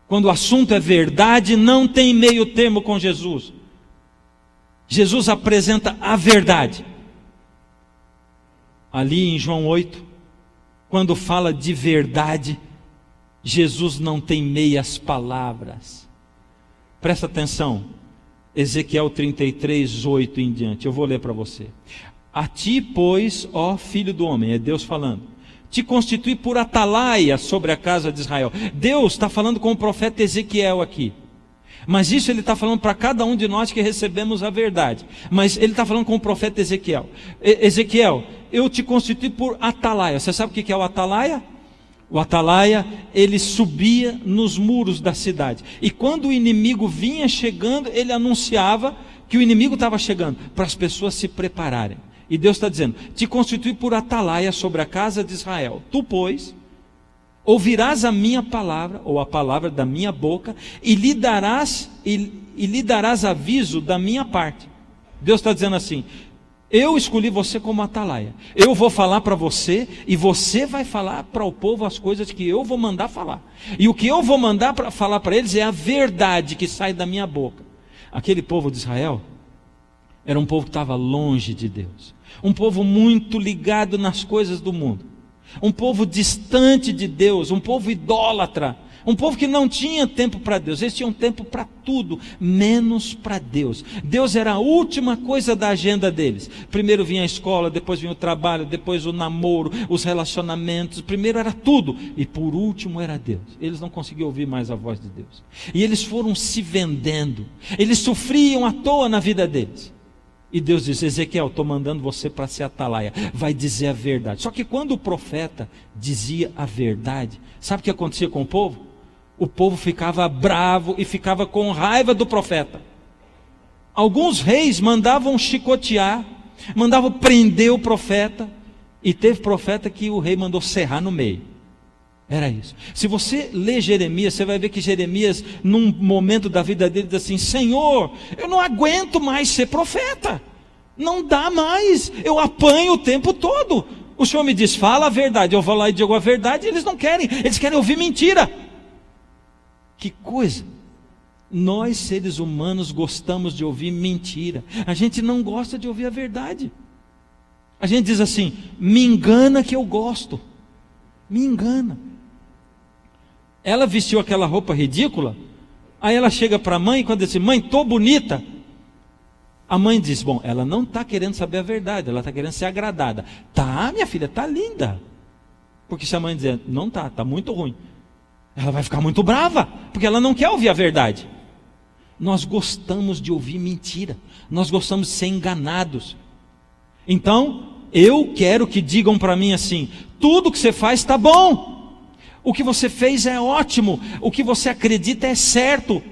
Quando o assunto é verdade, não tem meio termo com Jesus. Jesus apresenta a verdade. Ali em João 8, quando fala de verdade, Jesus não tem meias palavras. Presta atenção, Ezequiel 33, 8 em diante, eu vou ler para você. A ti, pois, ó filho do homem, é Deus falando, te constitui por atalaia sobre a casa de Israel. Deus está falando com o profeta Ezequiel aqui. Mas isso ele está falando para cada um de nós que recebemos a verdade. Mas ele está falando com o profeta Ezequiel. Ezequiel, eu te constituí por atalaia. Você sabe o que é o atalaia? O atalaia, ele subia nos muros da cidade. E quando o inimigo vinha chegando, ele anunciava que o inimigo estava chegando, para as pessoas se prepararem. E Deus está dizendo, te constituí por atalaia sobre a casa de Israel. Tu, pois, ouvirás a minha palavra, ou a palavra da minha boca, e lhe darás aviso da minha parte. Deus está dizendo assim, eu escolhi você como atalaia, eu vou falar para você, e você vai falar para o povo as coisas que eu vou mandar falar, e o que eu vou mandar para falar para eles é a verdade que sai da minha boca. Aquele povo de Israel era um povo que estava longe de Deus, um povo muito ligado nas coisas do mundo, um povo distante de Deus, um povo idólatra, um povo que não tinha tempo para Deus. Eles tinham tempo para tudo, menos para Deus. Deus era a última coisa da agenda deles. Primeiro vinha a escola, depois vinha o trabalho, depois o namoro, os relacionamentos. Primeiro era tudo, e por último era Deus. Eles não conseguiam ouvir mais a voz de Deus, e eles foram se vendendo, eles sofriam à toa na vida deles. E Deus diz, Ezequiel, estou mandando você para ser atalaia, vai dizer a verdade. Só que quando o profeta dizia a verdade, sabe o que acontecia com o povo? O povo ficava bravo e ficava com raiva do profeta. Alguns reis mandavam chicotear, mandavam prender o profeta, e teve profeta que o rei mandou serrar no meio. Era isso. Se você ler Jeremias, você vai ver que Jeremias, num momento da vida dele, diz assim, Senhor, eu não aguento mais ser profeta, não dá mais, eu apanho o tempo todo. O Senhor me diz, fala a verdade, eu vou lá e digo a verdade, e eles não querem, eles querem ouvir mentira. Que coisa! Nós seres humanos gostamos de ouvir mentira, a gente não gosta de ouvir a verdade. A gente diz assim, me engana que eu gosto, me engana. Ela vestiu aquela roupa ridícula, aí ela chega para a mãe e quando diz assim, mãe, estou bonita. A mãe diz, bom, ela não está querendo saber a verdade, ela está querendo ser agradada. Tá, minha filha, está linda. Porque se a mãe dizer, não está muito ruim, ela vai ficar muito brava, porque ela não quer ouvir a verdade. Nós gostamos de ouvir mentira, nós gostamos de ser enganados. Então, eu quero que digam para mim assim, tudo que você faz está bom, o que você fez é ótimo, o que você acredita é certo.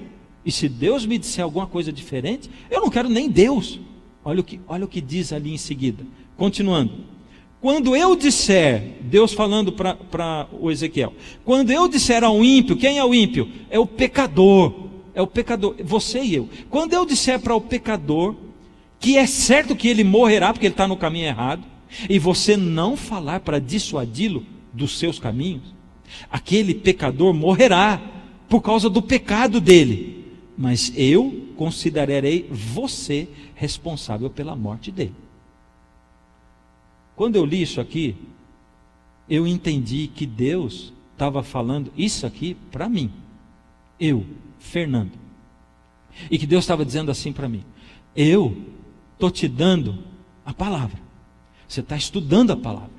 E se Deus me disser alguma coisa diferente, eu não quero nem Deus. Olha o que diz ali em seguida, continuando. Quando eu disser, Deus falando para o Ezequiel, quando eu disser ao ímpio, quem é o ímpio? É o pecador, você e eu. Quando eu disser para o pecador, que é certo que ele morrerá, porque ele está no caminho errado, e você não falar para dissuadi-lo dos seus caminhos, aquele pecador morrerá, por causa do pecado dele, mas eu considerarei você responsável pela morte dele. Quando eu li isso aqui, eu entendi que Deus estava falando isso aqui para mim, eu, Fernando, e que Deus estava dizendo assim para mim, eu estou te dando a palavra, você está estudando a palavra,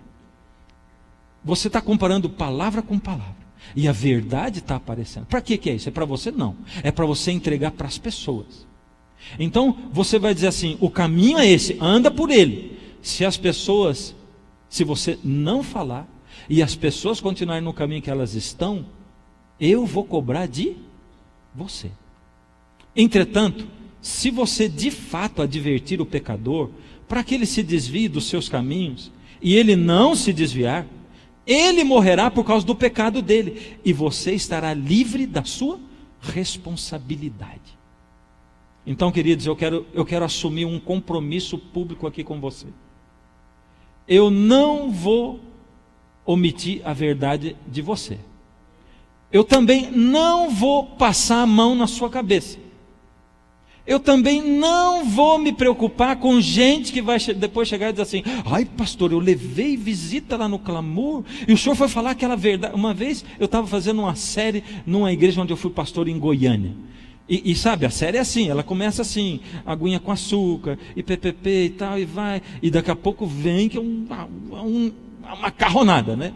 você está comparando palavra com palavra, e a verdade está aparecendo. Para que é isso? É para você? Não, é para você entregar para as pessoas. Então você vai dizer assim, o caminho é esse, anda por ele. Se você não falar, e as pessoas continuarem no caminho que elas estão, eu vou cobrar de você. Entretanto, se você de fato advertir o pecador, para que ele se desvie dos seus caminhos, e ele não se desviar, ele morrerá por causa do pecado dele, e você estará livre da sua responsabilidade. Então, queridos, eu quero assumir um compromisso público aqui com você. Eu não vou omitir a verdade de você. Eu também não vou passar a mão na sua cabeça. Eu também não vou me preocupar com gente que vai depois chegar e dizer assim: ai pastor, eu levei visita lá no Clamor, e o senhor foi falar aquela verdade. Uma vez eu estava fazendo uma série numa igreja onde eu fui pastor em Goiânia. E sabe, a série é assim, ela começa assim, aguinha com açúcar, e ppp e tal, e vai, e daqui a pouco vem que é uma macarronada, né?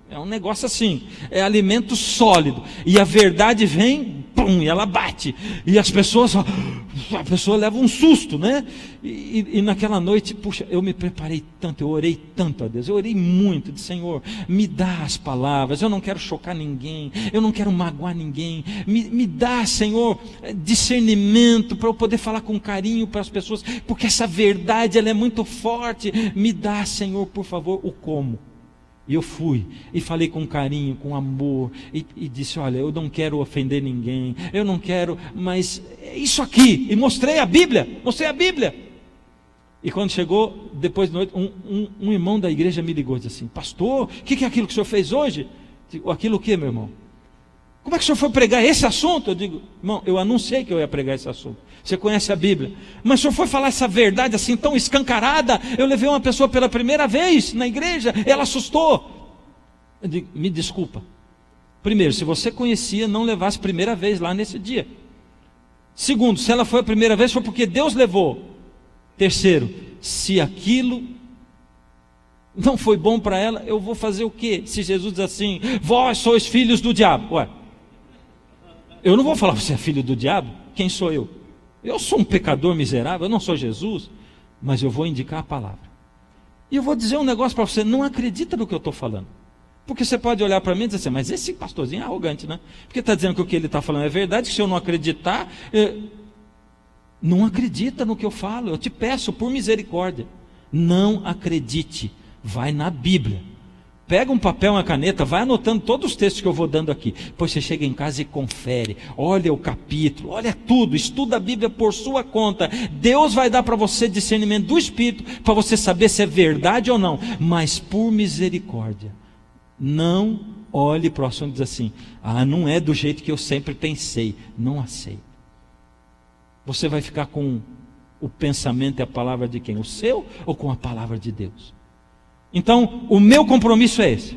É um negócio assim, é alimento sólido, e a verdade vem, pum, e ela bate, e a pessoa leva um susto, né? E naquela noite, puxa, eu me preparei tanto, eu orei tanto a Deus, eu orei muito, de Senhor, me dá as palavras, eu não quero chocar ninguém, eu não quero magoar ninguém, me dá, Senhor, discernimento, para eu poder falar com carinho para as pessoas, porque essa verdade, ela é muito forte, me dá, Senhor, por favor, o como. E eu fui, e falei com carinho, com amor, e disse: olha, eu não quero ofender ninguém, eu não quero, mas é isso aqui, e mostrei a Bíblia. E quando chegou, depois de noite, um irmão da igreja me ligou e disse assim: pastor, o que é aquilo que o senhor fez hoje? Eu digo: aquilo o que, meu irmão? Como é que o senhor foi pregar esse assunto? Eu digo: irmão, eu anunciei que eu ia pregar esse assunto, você conhece a Bíblia, mas o senhor foi falar essa verdade assim tão escancarada. Eu levei uma pessoa pela primeira vez na igreja, ela assustou. Eu digo: me desculpa, primeiro, se você conhecia, não levasse a primeira vez lá nesse dia. Segundo, se ela foi a primeira vez, foi porque Deus levou. Terceiro, se aquilo não foi bom para ela, eu vou fazer o quê? Se Jesus diz assim: vós sois filhos do diabo. Ué, eu não vou falar: você é filho do diabo. Quem sou eu? Eu sou um pecador miserável, eu não sou Jesus. Mas eu vou indicar a palavra. E eu vou dizer um negócio para você: não acredita no que eu estou falando. Porque você pode olhar para mim e dizer assim: mas esse pastorzinho é arrogante, né? Porque está dizendo que o que ele está falando é verdade, que se eu não acreditar, não acredita no que eu falo. Eu te peço, por misericórdia, não acredite. Vai na Bíblia, pega um papel, uma caneta, vai anotando todos os textos que eu vou dando aqui. Depois você chega em casa e confere, olha o capítulo, olha tudo, estuda a Bíblia por sua conta. Deus vai dar para você discernimento do Espírito, para você saber se é verdade ou não. Mas por misericórdia, não olhe para o assunto e diz assim: ah, não é do jeito que eu sempre pensei. Não aceito. Você vai ficar com o pensamento e a palavra de quem? O seu ou com a palavra de Deus? Então, o meu compromisso é esse.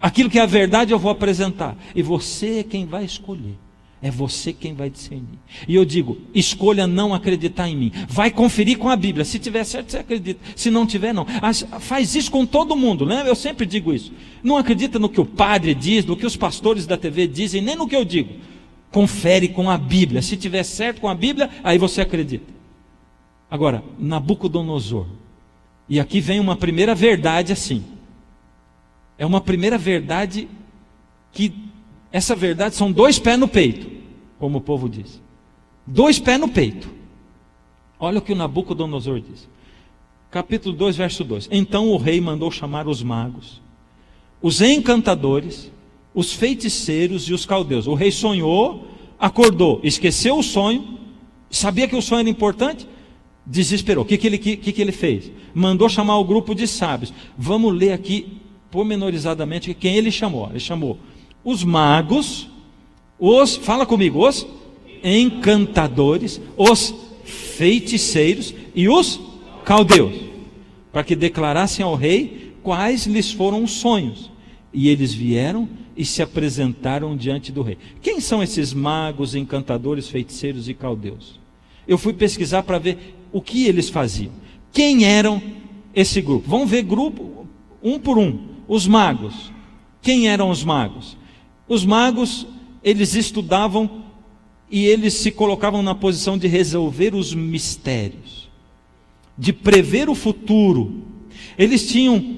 Aquilo que é a verdade eu vou apresentar, e você é quem vai escolher. É você quem vai discernir. E eu digo: escolha não acreditar em mim. Vai conferir com a Bíblia. Se tiver certo, você acredita. Se não tiver, não. Faz isso com todo mundo, né? Eu sempre digo isso. Não acredita no que o padre diz, no que os pastores da TV dizem, nem no que eu digo. Confere com a Bíblia. Se tiver certo com a Bíblia, aí você acredita. Agora, Nabucodonosor. E aqui vem uma primeira verdade assim. É uma primeira verdade que, essa verdade são 2 pés no peito, como o povo diz. 2 pés no peito. Olha o que o Nabucodonosor diz. Capítulo 2, verso 2. Então o rei mandou chamar os magos, os encantadores, os feiticeiros e os caldeus. O rei sonhou, acordou, esqueceu o sonho, sabia que o sonho era importante, desesperou. O que ele fez? Mandou chamar o grupo de sábios. Vamos ler aqui pormenorizadamente quem ele chamou. Ele chamou os magos, fala comigo, os encantadores, os feiticeiros e os caldeus, para que declarassem ao rei quais lhes foram os sonhos. E eles vieram e se apresentaram diante do rei. Quem são esses magos, encantadores, feiticeiros e caldeus? Eu fui pesquisar para ver o que eles faziam. Quem eram esse grupo? Vamos ver grupo, um por um. Os magos. Quem eram os magos? Os magos, eles estudavam e eles se colocavam na posição de resolver os mistérios, de prever o futuro. Eles tinham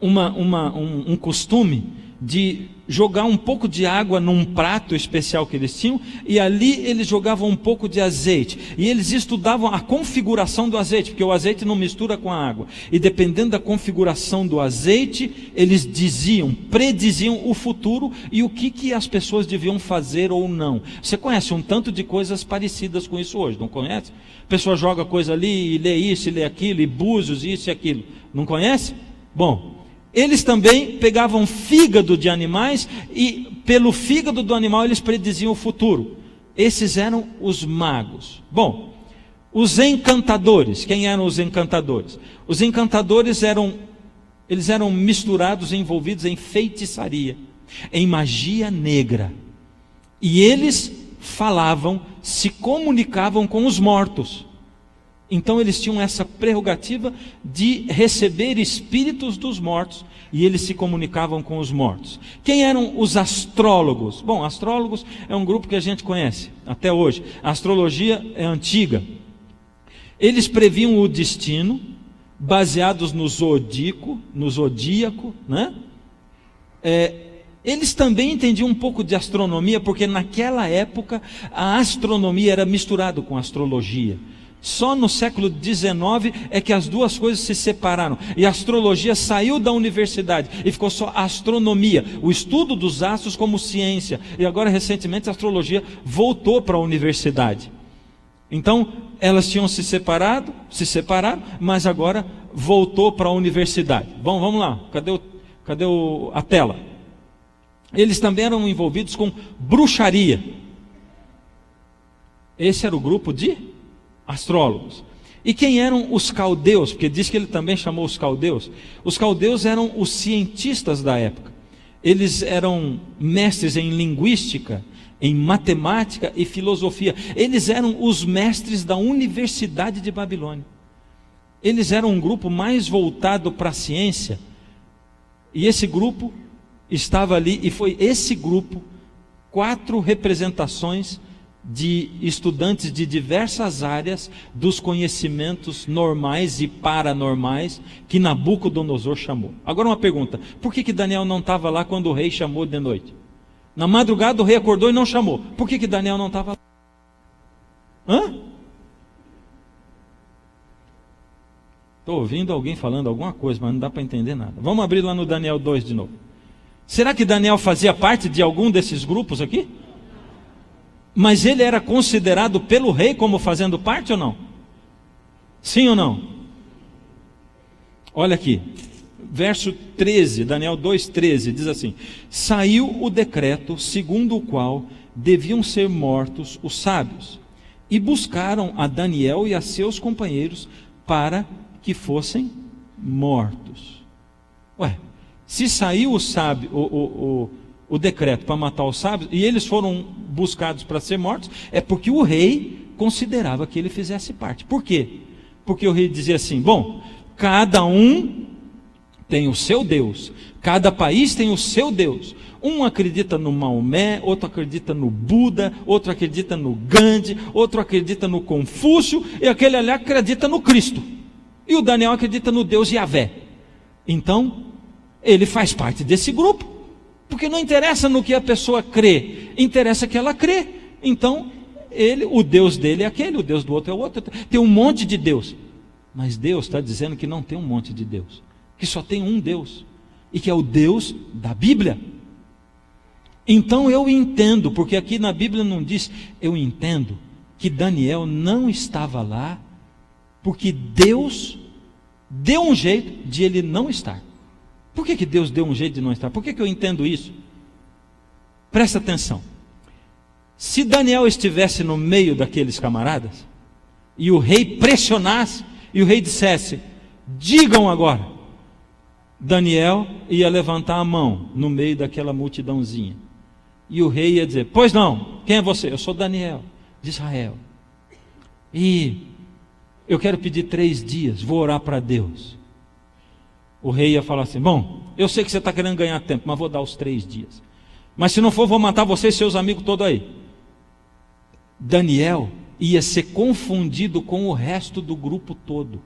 um costume de jogar um pouco de água num prato especial que eles tinham, e ali eles jogavam um pouco de azeite, e eles estudavam a configuração do azeite, porque o azeite não mistura com a água, e dependendo da configuração do azeite, eles prediziam o futuro e o que as pessoas deviam fazer ou não. Você conhece um tanto de coisas parecidas com isso hoje, não conhece? A pessoa joga coisa ali, e lê isso, e lê aquilo, e búzios, isso e aquilo, não conhece? Bom, eles também pegavam fígado de animais e pelo fígado do animal eles prediziam o futuro. Esses eram os magos. Bom, os encantadores. Quem eram os encantadores? Os encantadores eram misturados, envolvidos em feitiçaria, em magia negra. E eles falavam, se comunicavam com os mortos. Então eles tinham essa prerrogativa de receber espíritos dos mortos, e eles se comunicavam com os mortos. Quem eram os astrólogos? Bom, astrólogos é um grupo que a gente conhece até hoje. A astrologia é antiga. Eles previam o destino, baseados no zodíaco, né? Eles também entendiam um pouco de astronomia, porque naquela época a astronomia era misturada com a astrologia. Só no século XIX é que as duas coisas se separaram, e a astrologia saiu da universidade e ficou só a astronomia, o estudo dos astros como ciência. E agora recentemente a astrologia voltou para a universidade. Então elas tinham se separaram, mas agora voltou para a universidade. Bom, vamos lá, cadê a tela? Eles também eram envolvidos com bruxaria. Esse era o grupo de astrólogos. E quem eram os caldeus? Porque diz que ele também chamou os caldeus. Os caldeus eram os cientistas da época. Eles eram mestres em linguística, em matemática e filosofia. Eles eram os mestres da Universidade de Babilônia. Eles eram um grupo mais voltado para a ciência. E esse grupo estava ali, e foi esse grupo, 4 representações de estudantes de diversas áreas dos conhecimentos normais e paranormais que Nabucodonosor chamou. Agora uma pergunta: por que Daniel não estava lá quando o rei chamou de noite? Na madrugada o rei acordou e não chamou. Por que Daniel não estava lá? Estou ouvindo alguém falando alguma coisa, mas não dá para entender nada. Vamos abrir lá no Daniel 2 de novo. Será que Daniel fazia parte de algum desses grupos aqui? Mas ele era considerado pelo rei como fazendo parte ou não? Sim ou não? Olha aqui, verso 13, Daniel 2,13, diz assim: saiu o decreto segundo o qual deviam ser mortos os sábios, e buscaram a Daniel e a seus companheiros para que fossem mortos. Ué, se saiu o decreto para matar os sábios, e eles foram buscados para ser mortos, é porque o rei considerava que ele fizesse parte. Por quê? Porque o rei dizia assim: bom, cada um tem o seu Deus, cada país tem o seu Deus. Um acredita no Maomé, outro acredita no Buda, outro acredita no Gandhi, outro acredita no Confúcio, e aquele ali acredita no Cristo. E o Daniel acredita no Deus Yahvé. Então, ele faz parte desse grupo, porque não interessa no que a pessoa crê, interessa que ela crê. Então, o Deus dele é aquele, o Deus do outro é o outro. Tem um monte de Deus, mas Deus está dizendo que não tem um monte de Deus, que só tem um Deus, e que é o Deus da Bíblia. Então eu entendo, porque aqui na Bíblia não diz, eu entendo que Daniel não estava lá, porque Deus deu um jeito de ele não estar. Por que Deus deu um jeito de não estar? Por que eu entendo isso? Presta atenção. Se Daniel estivesse no meio daqueles camaradas, e o rei pressionasse, e o rei dissesse: digam agora, Daniel ia levantar a mão no meio daquela multidãozinha, e o rei ia dizer: pois não, quem é você? Eu sou Daniel, de Israel, e eu quero pedir 3 dias, vou orar para Deus. O rei ia falar assim: bom, eu sei que você está querendo ganhar tempo, mas vou dar os 3 dias. Mas se não for, vou matar você e seus amigos todos aí. Daniel ia ser confundido com o resto do grupo todo.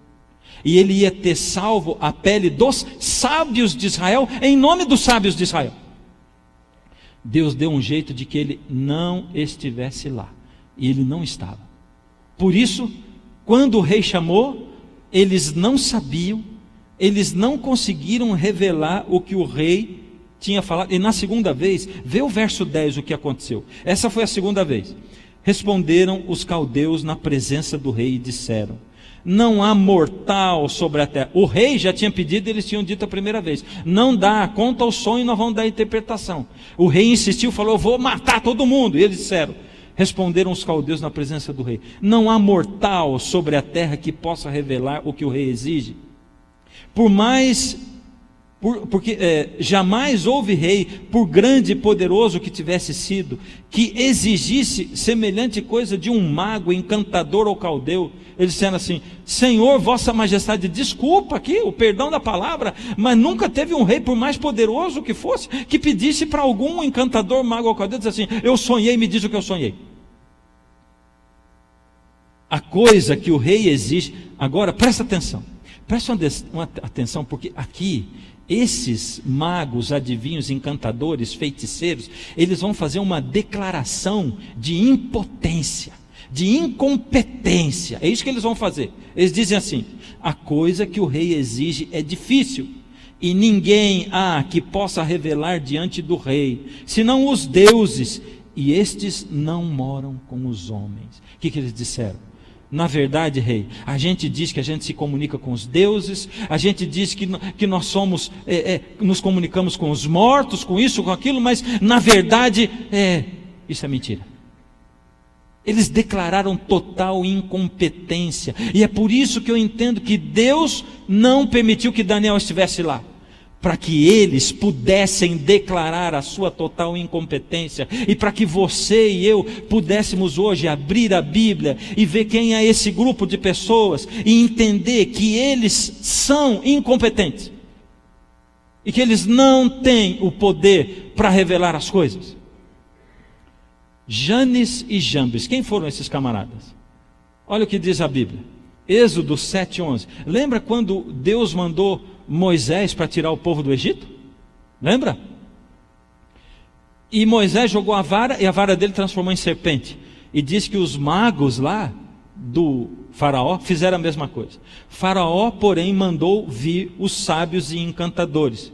E ele ia ter salvo a pele dos sábios de Israel, em nome dos sábios de Israel. Deus deu um jeito de que ele não estivesse lá. E ele não estava. Por isso, quando o rei chamou, eles não sabiam, eles não conseguiram revelar o que o rei tinha falado. E na segunda vez, vê o verso 10 o que aconteceu. Essa foi a segunda vez. Responderam os caldeus na presença do rei e disseram: não há mortal sobre a terra. O rei já tinha pedido, eles tinham dito a primeira vez: não dá, conta o sonho e nós vamos dar a interpretação. O rei insistiu, falou: eu vou matar todo mundo. E eles disseram: Responderam os caldeus na presença do rei: não há mortal sobre a terra que possa revelar o que o rei exige. Porque jamais houve rei, por grande e poderoso que tivesse sido, que exigisse semelhante coisa de um mago, encantador ou caldeu. Eles disseram assim: Senhor, vossa majestade, desculpa aqui o perdão da palavra, mas nunca teve um rei, por mais poderoso que fosse, que pedisse para algum encantador, mago ou caldeu, diz assim: eu sonhei, me diz o que eu sonhei. A coisa que o rei exige. Agora presta atenção, atenção, porque aqui esses magos, adivinhos, encantadores, feiticeiros, eles vão fazer uma declaração de impotência, de incompetência. É isso que eles vão fazer. Eles dizem assim: a coisa que o rei exige é difícil, e ninguém há que possa revelar diante do rei, senão os deuses, e estes não moram com os homens. O que eles disseram? Na verdade, rei, a gente diz que a gente se comunica com os deuses, a gente diz que nós somos, nos comunicamos com os mortos, com isso, com aquilo, mas na verdade, isso é mentira. Eles declararam total incompetência, e é por isso que eu entendo que Deus não permitiu que Daniel estivesse lá, para que eles pudessem declarar a sua total incompetência, e para que você e eu pudéssemos hoje abrir a Bíblia e ver quem é esse grupo de pessoas, e entender que eles são incompetentes, e que eles não têm o poder para revelar as coisas. Janes e Jambres, quem foram esses camaradas? Olha o que diz a Bíblia, Êxodo 7:11. Lembra quando Deus mandou Moisés para tirar o povo do Egito? Lembra? E Moisés jogou a vara, e a vara dele transformou em serpente. E diz que os magos lá do faraó fizeram a mesma coisa. Faraó, porém, mandou vir os sábios e encantadores.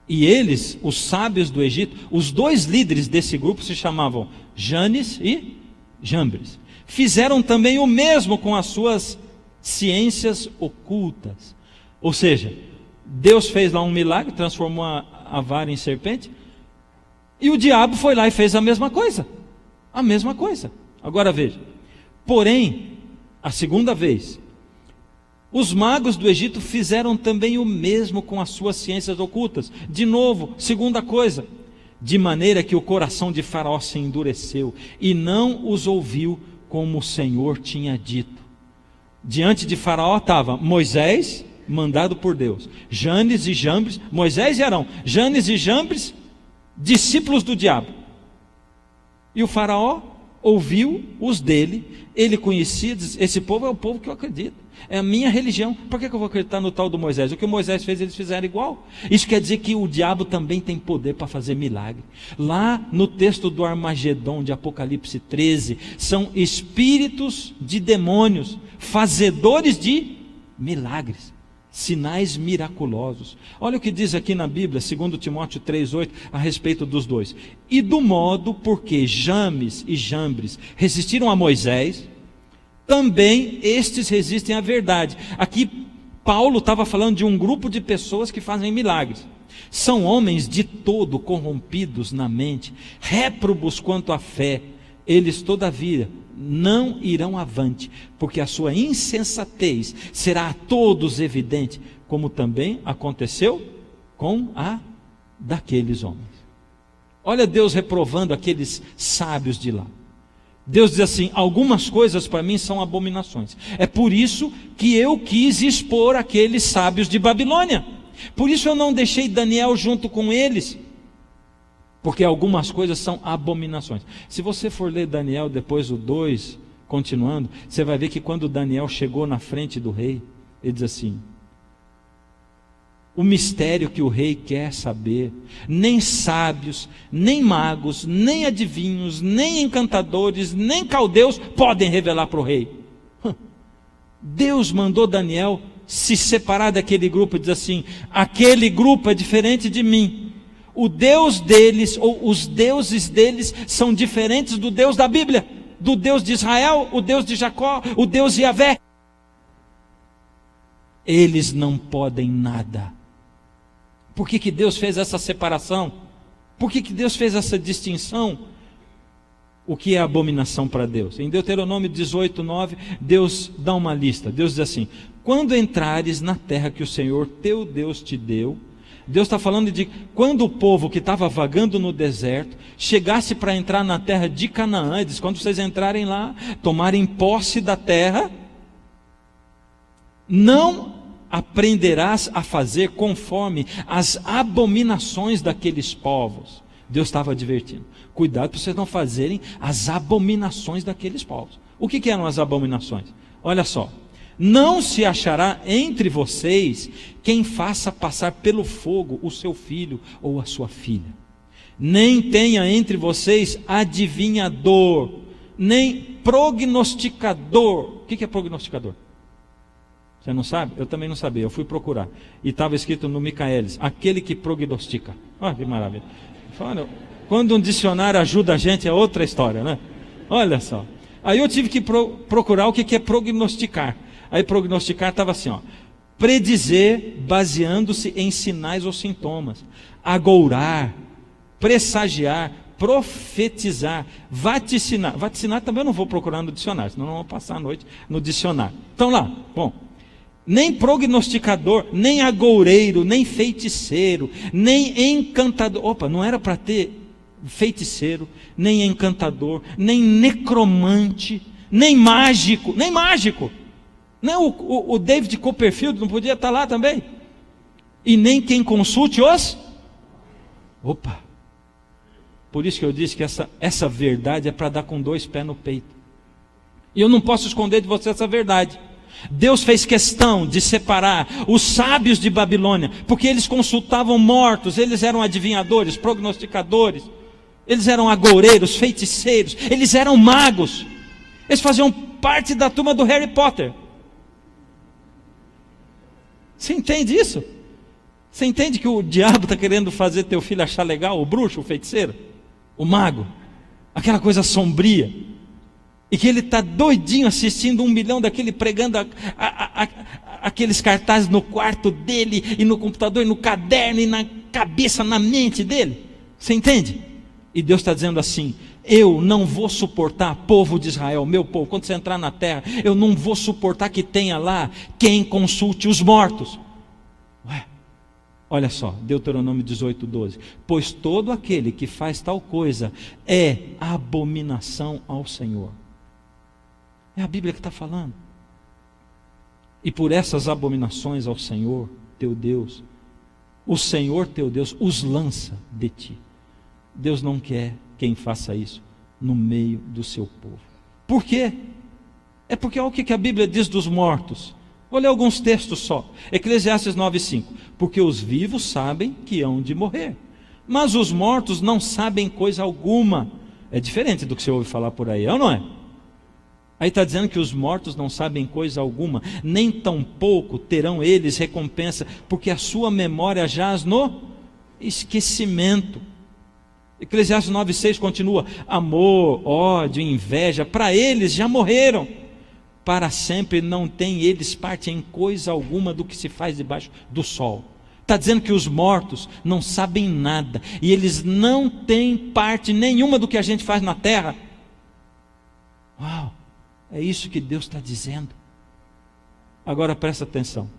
E eles, os sábios do Egito, os dois líderes desse grupo se chamavam Janes e Jambres. Fizeram também o mesmo com as suas ciências ocultas. Ou seja, Deus fez lá um milagre, transformou a vara em serpente, e o diabo foi lá e fez a mesma coisa. A mesma coisa. Agora veja, porém, a segunda vez, os magos do Egito fizeram também o mesmo com as suas ciências ocultas. De novo, segunda coisa, de maneira que o coração de Faraó se endureceu, e não os ouviu como o Senhor tinha dito. Diante de Faraó estava Moisés, mandado por Deus, Janes e Jambres, Moisés e Arão, Janes e Jambres, discípulos do diabo. E o Faraó ouviu os dele, ele conhecia, disse: esse povo é o povo que eu acredito, é a minha religião, por que eu vou acreditar no tal do Moisés? O que o Moisés fez, eles fizeram igual. Isso quer dizer que o diabo também tem poder para fazer milagre. Lá no texto do Armagedon de Apocalipse 13, são espíritos de demônios, fazedores de milagres, sinais miraculosos. Olha o que diz aqui na Bíblia, 2 Timóteo 3,8, a respeito dos dois: e do modo porque James e Jambres resistiram a Moisés, também estes resistem à verdade. Aqui Paulo estava falando de um grupo de pessoas que fazem milagres. São homens de todo corrompidos na mente, réprobos quanto à fé. Eles todavia não irão avante, porque a sua insensatez será a todos evidente, como também aconteceu com a daqueles homens. Olha Deus reprovando aqueles sábios de lá. Deus diz assim: algumas coisas para mim são abominações. É por isso que eu quis expor aqueles sábios de Babilônia. Por isso eu não deixei Daniel junto com eles, porque algumas coisas são abominações. Se você for ler Daniel depois o 2, continuando, você vai ver que quando Daniel chegou na frente do rei, ele diz assim: o mistério que o rei quer saber, nem sábios, nem magos, nem adivinhos, nem encantadores, nem caldeus podem revelar para o rei. Deus mandou Daniel se separar daquele grupo e diz assim: aquele grupo é diferente de mim. O Deus deles, ou os deuses deles, são diferentes do Deus da Bíblia, do Deus de Israel, o Deus de Jacó, o Deus de Yahvé. Eles não podem nada. Por que que Deus fez essa separação? Por que que Deus fez essa distinção? o que é abominação para Deus. Em Deuteronômio 18:9, Deus dá uma lista. Deus diz assim: quando entrares na terra que o Senhor teu Deus te deu. Deus está falando de quando o povo que estava vagando no deserto chegasse para entrar na terra de Canaã. Ele diz: quando vocês entrarem lá, tomarem posse da terra, não aprenderás a fazer conforme as abominações daqueles povos. Deus estava advertindo: cuidado para vocês não fazerem as abominações daqueles povos. O que eram as abominações? Olha só: não se achará entre vocês quem faça passar pelo fogo o seu filho ou a sua filha, nem tenha entre vocês adivinhador, nem prognosticador. O que é prognosticador? Você não sabe? Eu também não sabia, eu fui procurar. E estava escrito no Micaelis: aquele que prognostica. Olha que maravilha. Olha, quando um dicionário ajuda a gente é outra história, né? Olha só. Aí eu tive que procurar o que é prognosticar. Aí prognosticar estava assim, ó: predizer baseando-se em sinais ou sintomas, agourar, pressagiar, profetizar, vaticinar. Vaticinar também eu não vou procurar no dicionário, senão não vou passar a noite no dicionário. Então lá, bom, nem prognosticador, nem agoureiro, nem feiticeiro, nem encantador. Opa, não era para ter feiticeiro, nem encantador, nem necromante, nem mágico, nem mágico. Não, o David Copperfield não podia estar lá também? E nem quem consulte os... Opa! Por isso que eu disse que essa verdade é para dar com 2 pés no peito. E eu não posso esconder de você essa verdade. Deus fez questão de separar os sábios de Babilônia, porque eles consultavam mortos, eles eram adivinhadores, prognosticadores, eles eram agoureiros, feiticeiros, eles eram magos, eles faziam parte da turma do Harry Potter. Você entende isso? Você entende que o diabo está querendo fazer teu filho achar legal, o bruxo, o feiticeiro, o mago, aquela coisa sombria, e que ele está doidinho assistindo 1 milhão daquele pregando aqueles cartazes no quarto dele, e no computador, e no caderno, e na cabeça, na mente dele. Você entende? E Deus está dizendo assim: eu não vou suportar, povo de Israel, meu povo, quando você entrar na terra, eu não vou suportar que tenha lá quem consulte os mortos. Ué, olha só, Deuteronômio 18:12: pois todo aquele que faz tal coisa é abominação ao Senhor. É a Bíblia que está falando. E por essas abominações ao Senhor teu Deus, o Senhor teu Deus os lança de ti. Deus não quer quem faça isso no meio do seu povo. Por quê? É porque olha o que a Bíblia diz dos mortos. Vou ler alguns textos só. Eclesiastes 9:5: porque os vivos sabem que hão de morrer, mas os mortos não sabem coisa alguma. É diferente do que você ouve falar por aí, é ou não é? Aí está dizendo que os mortos não sabem coisa alguma, nem tampouco terão eles recompensa, porque a sua memória jaz no esquecimento. Eclesiastes 9:6 continua: amor, ódio, inveja, para eles já morreram, para sempre não têm eles parte em coisa alguma do que se faz debaixo do sol. Está dizendo que os mortos não sabem nada, e eles não têm parte nenhuma do que a gente faz na terra. Uau, é isso que Deus está dizendo. Agora presta atenção: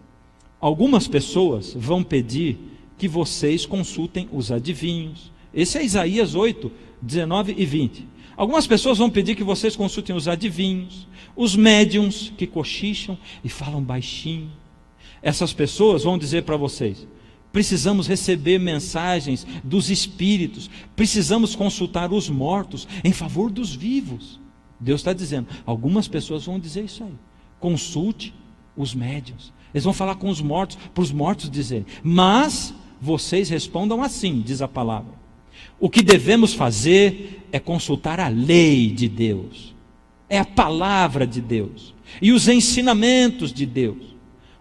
algumas pessoas vão pedir que vocês consultem os adivinhos. Esse é Isaías 8, 19 e 20. Algumas pessoas vão pedir que vocês consultem os adivinhos, os médiuns que cochicham e falam baixinho. Essas pessoas vão dizer para vocês: precisamos receber mensagens dos espíritos, precisamos consultar os mortos em favor dos vivos. Deus está dizendo, algumas pessoas vão dizer isso aí: consulte os médiuns. Eles vão falar com os mortos, para os mortos dizerem. Mas vocês respondam assim, diz a palavra: o que devemos fazer é consultar a lei de Deus, é a palavra de Deus e os ensinamentos de Deus.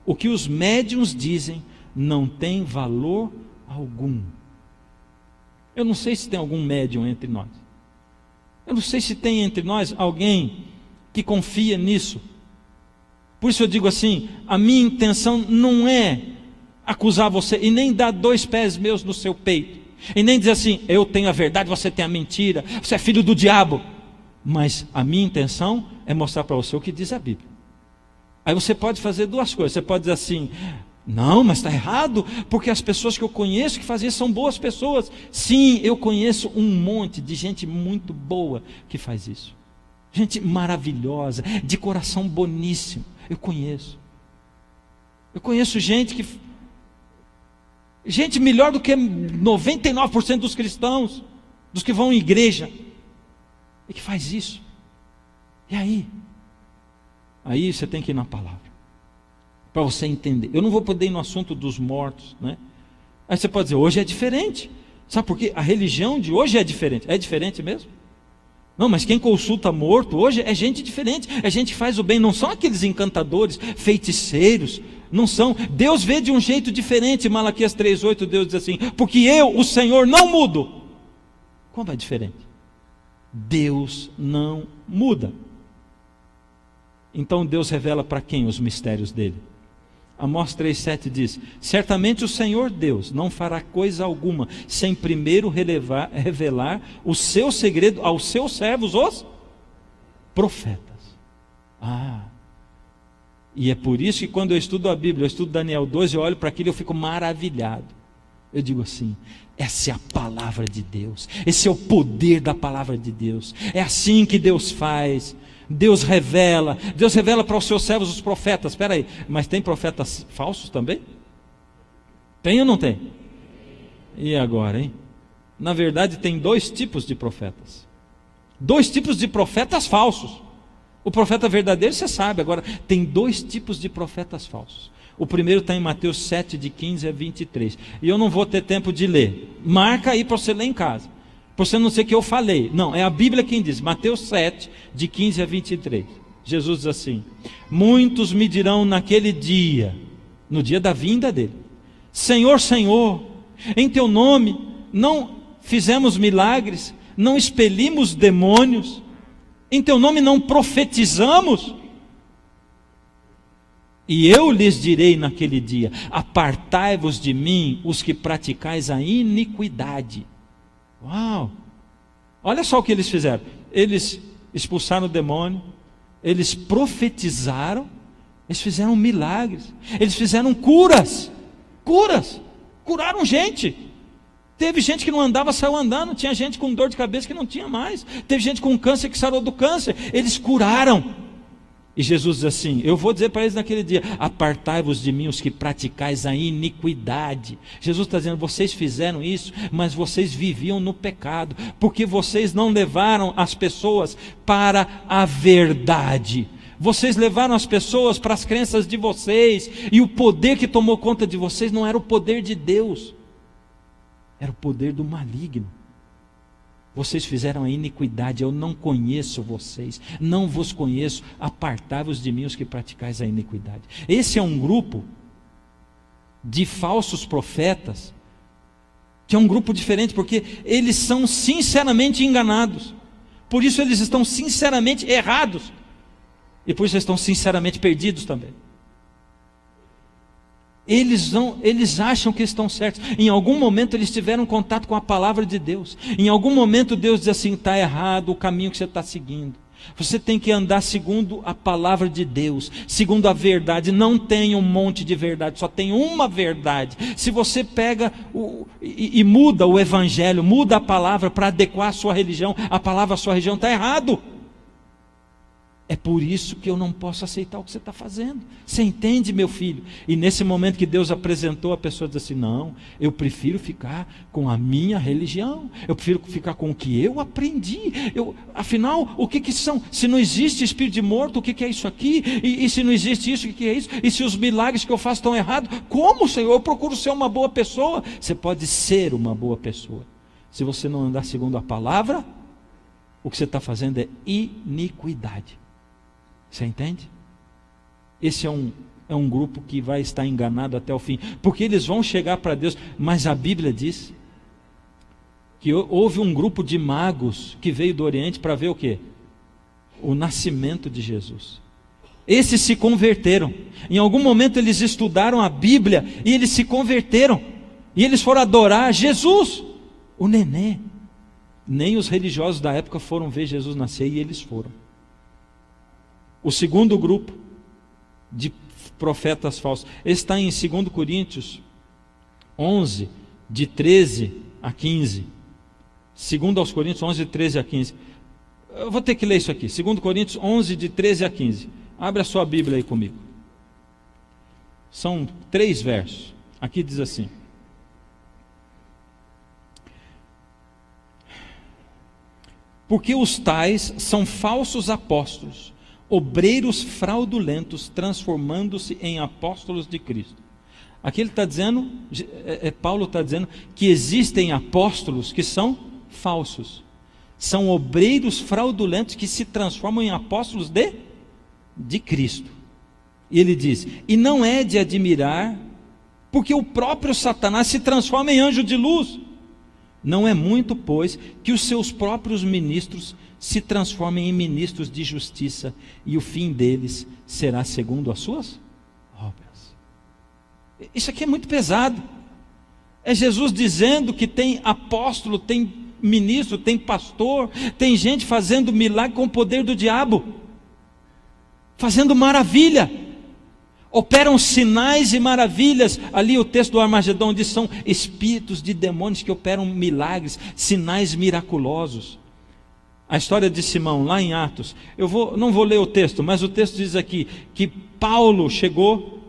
O que os médiuns dizem não tem valor algum. Eu não sei se tem algum médium entre nós. Eu não sei se tem entre nós alguém que confia nisso. Por isso eu digo assim: a minha intenção não é acusar você, e nem dar 2 pés meus no seu peito, e nem dizer assim: eu tenho a verdade, você tem a mentira, você é filho do diabo. Mas a minha intenção é mostrar para você o que diz a Bíblia. Aí você pode fazer duas coisas. Você pode dizer assim: não, mas está errado, porque as pessoas que eu conheço que fazem isso são boas pessoas. Sim, eu conheço um monte de gente muito boa que faz isso. Gente maravilhosa, de coração boníssimo. Eu conheço gente melhor do que 99% dos cristãos, dos que vão à igreja, e que faz isso. E aí você tem que ir na palavra, para você entender. Eu não vou poder ir no assunto dos mortos, né? Aí você pode dizer: hoje é diferente. Sabe por quê? A religião de hoje é diferente. É diferente mesmo? Não, mas quem consulta morto hoje é gente diferente, é gente que faz o bem, não são aqueles encantadores, feiticeiros, não são. Deus vê de um jeito diferente. Malaquias 3:8, Deus diz assim: porque eu, o Senhor, não mudo. Como é diferente? Deus não muda. Então Deus revela para quem os mistérios dele? Amós 3:7 diz: certamente o Senhor Deus não fará coisa alguma sem primeiro revelar o seu segredo aos seus servos, os profetas. E é por isso que quando eu estudo a Bíblia, eu estudo Daniel 2, eu olho para aquilo e eu fico maravilhado. Eu digo assim: essa é a palavra de Deus, esse é o poder da palavra de Deus. É assim que Deus faz. Deus revela para os seus servos, os profetas. Espera aí, mas tem profetas falsos também? Tem ou não tem? E agora, hein? Na verdade tem dois tipos de profetas. Dois tipos de profetas falsos. O profeta verdadeiro você sabe. Agora tem dois tipos de profetas falsos. O primeiro está em Mateus 7, de 15 a 23. E eu não vou ter tempo de ler. Marca aí para você ler em casa, para você não ser que eu falei. Não, é a Bíblia quem diz. Mateus 7, de 15 a 23. Jesus diz assim: muitos me dirão naquele dia, no dia da vinda dele: Senhor, Senhor, em teu nome não fizemos milagres, não expelimos demônios, em teu nome não profetizamos? E eu lhes direi naquele dia: apartai-vos de mim, os que praticais a iniquidade. Uau! Olha só o que eles fizeram. Eles expulsaram o demônio, eles profetizaram, eles fizeram milagres, eles fizeram curas, curaram gente. Teve gente que não andava, saiu andando. Tinha gente com dor de cabeça que não tinha mais. Teve gente com câncer que sarou do câncer. Eles curaram. E Jesus diz assim: eu vou dizer para eles naquele dia: apartai-vos de mim, os que praticais a iniquidade. Jesus está dizendo: vocês fizeram isso, mas vocês viviam no pecado, porque vocês não levaram as pessoas para a verdade. Vocês levaram as pessoas para as crenças de vocês, e o poder que tomou conta de vocês não era o poder de Deus, era o poder do maligno. Vocês fizeram a iniquidade. Eu não conheço vocês, não vos conheço. Apartai-vos de mim, os que praticais a iniquidade. Esse é um grupo de falsos profetas, que é um grupo diferente, porque eles são sinceramente enganados. Por isso eles estão sinceramente errados, e por isso eles estão sinceramente perdidos também. Eles acham que estão certos. Em algum momento eles tiveram contato com a palavra de Deus. Em algum momento Deus diz assim: está errado o caminho que você está seguindo. Você tem que andar segundo a palavra de Deus, segundo a verdade. Não tem um monte de verdade, só tem uma verdade. Se você pega e muda o evangelho, muda a palavra para adequar a sua religião, a palavra à sua religião, está errado. É por isso que eu não posso aceitar o que você está fazendo. Você entende, meu filho? E nesse momento que Deus apresentou, a pessoa diz assim: não, eu prefiro ficar com a minha religião, eu prefiro ficar com o que eu aprendi. Afinal, o que são? Se não existe espírito de morto, o que é isso aqui? E se não existe isso, o que é isso? E se os milagres que eu faço estão errados? Como, Senhor? Eu procuro ser uma boa pessoa. Você pode ser uma boa pessoa. Se você não andar segundo a palavra, o que você está fazendo é iniquidade. Você entende? Esse é um grupo que vai estar enganado até o fim, porque eles vão chegar para Deus. Mas a Bíblia diz que houve um grupo de magos que veio do Oriente para ver o quê? O nascimento de Jesus. Esses se converteram. Em algum momento eles estudaram a Bíblia e eles se converteram, e eles foram adorar Jesus, o nenê. Nem os religiosos da época foram ver Jesus nascer, e eles foram. O segundo grupo de profetas falsos está em 2 Coríntios 11, de 13 a 15. 2 aos Coríntios 11, de 13 a 15. Eu vou ter que ler isso aqui. 2 Coríntios 11, de 13 a 15. Abre a sua Bíblia aí comigo. São 3 versos. Aqui diz assim: porque os tais são falsos apóstolos, obreiros fraudulentos, transformando-se em apóstolos de Cristo. Aqui ele está dizendo, Paulo está dizendo que existem apóstolos que são falsos. São obreiros fraudulentos que se transformam em apóstolos de Cristo. E ele diz, e não é de admirar, porque o próprio Satanás se transforma em anjo de luz. Não é muito, pois, que os seus próprios ministros se transformem em ministros de justiça, e o fim deles será segundo as suas obras. Isso aqui é muito pesado. É Jesus dizendo que tem apóstolo, tem ministro, tem pastor, tem gente fazendo milagre com o poder do diabo, fazendo maravilha. Operam sinais e maravilhas. Ali o texto do Armagedon diz, são espíritos de demônios que operam milagres, sinais miraculosos. A história de Simão, lá em Atos, não vou ler o texto, mas o texto diz aqui, que Paulo chegou,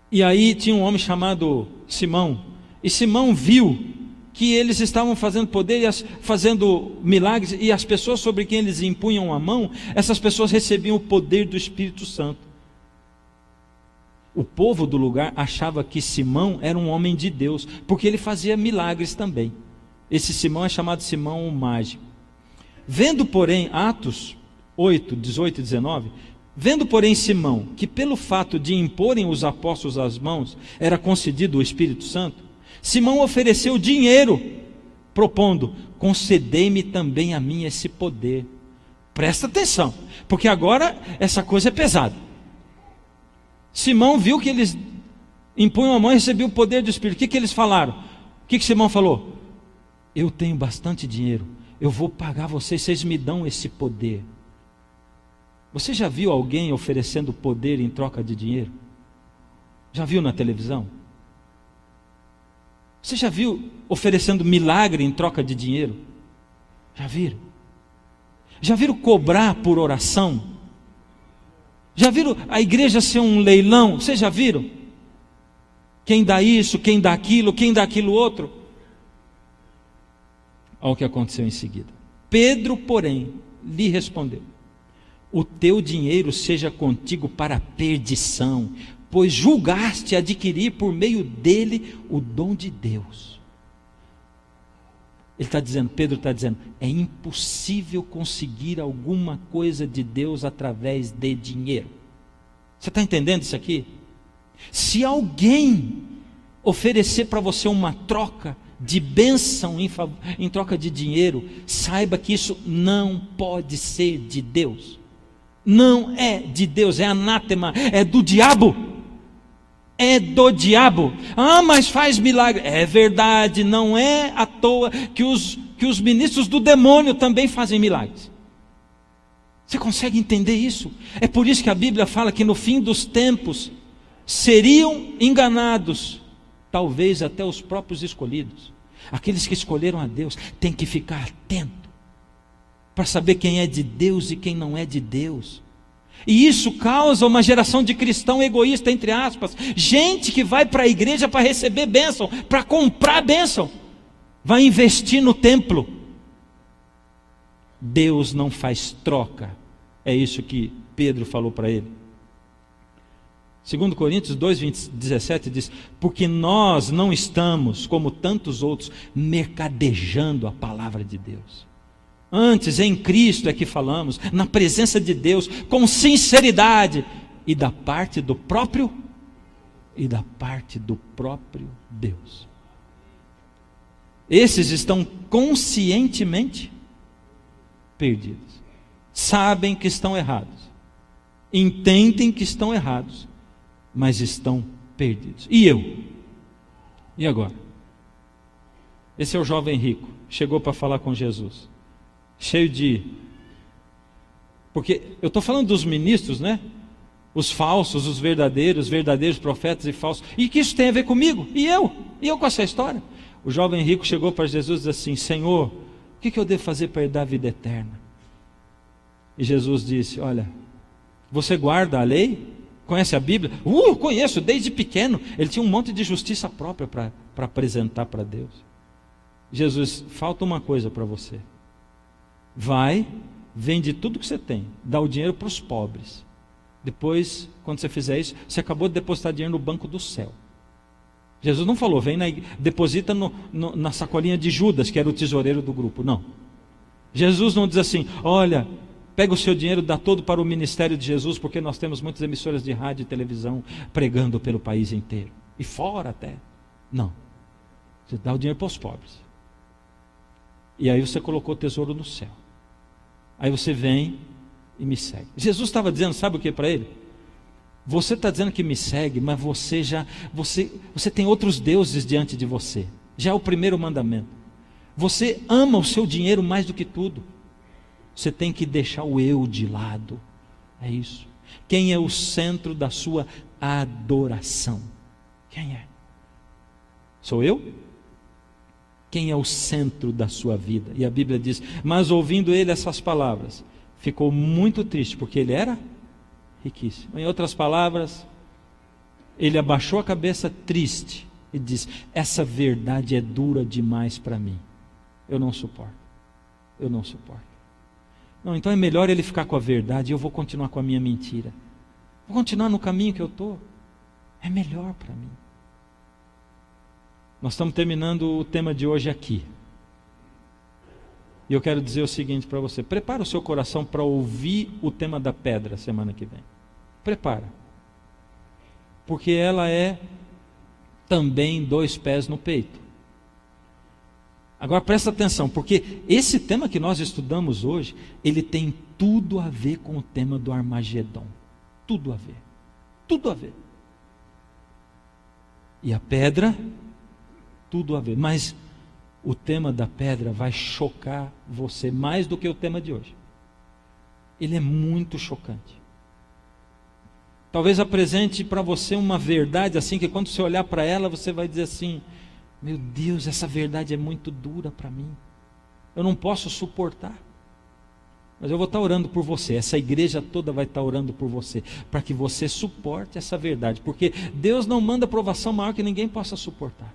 e aí tinha um homem chamado Simão, e Simão viu que eles estavam fazendo poder, fazendo milagres, e as pessoas sobre quem eles impunham a mão, essas pessoas recebiam o poder do Espírito Santo. O povo do lugar achava que Simão era um homem de Deus, porque ele fazia milagres também. Esse Simão é chamado Simão o Mágico. Vendo, porém, Atos 8, 18 e 19, vendo, porém, Simão, que pelo fato de imporem os apóstolos as mãos, era concedido o Espírito Santo, Simão ofereceu dinheiro, propondo, concedei-me também a mim esse poder. Presta atenção, porque agora essa coisa é pesada. Simão viu que eles impunham a mão e recebiam o poder do Espírito. O que eles falaram? O que Simão falou? Eu tenho bastante dinheiro, eu vou pagar vocês, vocês me dão esse poder. Você já viu alguém oferecendo poder em troca de dinheiro? Já viu na televisão? Você já viu oferecendo milagre em troca de dinheiro? Já viram? Já viram cobrar por oração? Já viram a igreja ser um leilão? Vocês já viram? Quem dá isso, quem dá aquilo outro? Olha o que aconteceu em seguida. Pedro, porém, lhe respondeu, o teu dinheiro seja contigo para a perdição, pois julgaste adquirir por meio dele o dom de Deus. Ele está dizendo, Pedro está dizendo, é impossível conseguir alguma coisa de Deus através de dinheiro. Você está entendendo isso aqui? Se alguém oferecer para você uma troca de bênção em troca de dinheiro, saiba que isso não pode ser de Deus. Não é de Deus, é anátema, é do diabo. É do diabo. Ah, mas faz milagre. É verdade, não é à toa que os ministros do demônio também fazem milagres. Você consegue entender isso? É por isso que a Bíblia fala que no fim dos tempos seriam enganados, talvez até os próprios escolhidos. Aqueles que escolheram a Deus têm que ficar atento para saber quem é de Deus e quem não é de Deus. E isso causa uma geração de cristão egoísta, entre aspas, gente que vai para a igreja para receber bênção, para comprar bênção, vai investir no templo. Deus não faz troca, é isso que Pedro falou para ele. 2 Coríntios 2:17 diz, porque nós não estamos, como tantos outros, mercadejando a palavra de Deus. Antes, em Cristo é que falamos, na presença de Deus, com sinceridade, e da parte do próprio Deus. Esses estão conscientemente perdidos. Sabem que estão errados. Entendem que estão errados, mas estão perdidos. E eu? E agora? Esse é o jovem rico, chegou para falar com Jesus, cheio de... Porque eu estou falando dos ministros, né? Os falsos, os verdadeiros profetas e falsos. E que isso tem a ver comigo? E eu com essa história? O jovem rico chegou para Jesus e disse assim: Senhor, o que eu devo fazer para herdar a vida eterna? E Jesus disse: olha, você guarda a lei? Conhece a Bíblia? Conheço, desde pequeno. Ele tinha um monte de justiça própria para apresentar para Deus. Jesus, falta uma coisa para você. Vai, vende tudo que você tem, dá o dinheiro para os pobres. Depois, quando você fizer isso, você acabou de depositar dinheiro no banco do céu. Jesus não falou, deposita na sacolinha de Judas, que era o tesoureiro do grupo. Não. Jesus não diz assim: olha, pega o seu dinheiro, dá todo para o ministério de Jesus, porque nós temos muitas emissoras de rádio e televisão pregando pelo país inteiro. E fora até. Não. Você dá o dinheiro para os pobres. E aí você colocou o tesouro no céu. Aí você vem e me segue. Jesus estava dizendo, sabe o que para ele? Você está dizendo que me segue, mas você tem outros deuses diante de você. Já é o primeiro mandamento. Você ama o seu dinheiro mais do que tudo. Você tem que deixar o eu de lado. É isso. Quem é o centro da sua adoração? Quem é? Sou eu? Quem é o centro da sua vida? E a Bíblia diz: mas ouvindo ele essas palavras, ficou muito triste, porque ele era riquíssimo. Em outras palavras, ele abaixou a cabeça triste e disse: essa verdade é dura demais para mim. Eu não suporto. Eu não suporto. Não, então é melhor ele ficar com a verdade e eu vou continuar com a minha mentira. Vou continuar no caminho que eu estou. É melhor para mim. Nós estamos terminando o tema de hoje aqui. E eu quero dizer o seguinte para você: prepara o seu coração para ouvir o tema da pedra semana que vem. Prepara. Porque ela é também 2 pés no peito. Agora presta atenção, porque esse tema que nós estudamos hoje, ele tem tudo a ver com o tema do Armagedon. Tudo a ver. Tudo a ver. E a pedra, tudo a ver. Mas o tema da pedra vai chocar você mais do que o tema de hoje. Ele é muito chocante. Talvez apresente para você uma verdade assim, que quando você olhar para ela, você vai dizer assim: meu Deus, essa verdade é muito dura para mim. Eu não posso suportar. Mas eu vou estar orando por você. Essa igreja toda vai estar orando por você, para que você suporte essa verdade. Porque Deus não manda provação maior que ninguém possa suportar.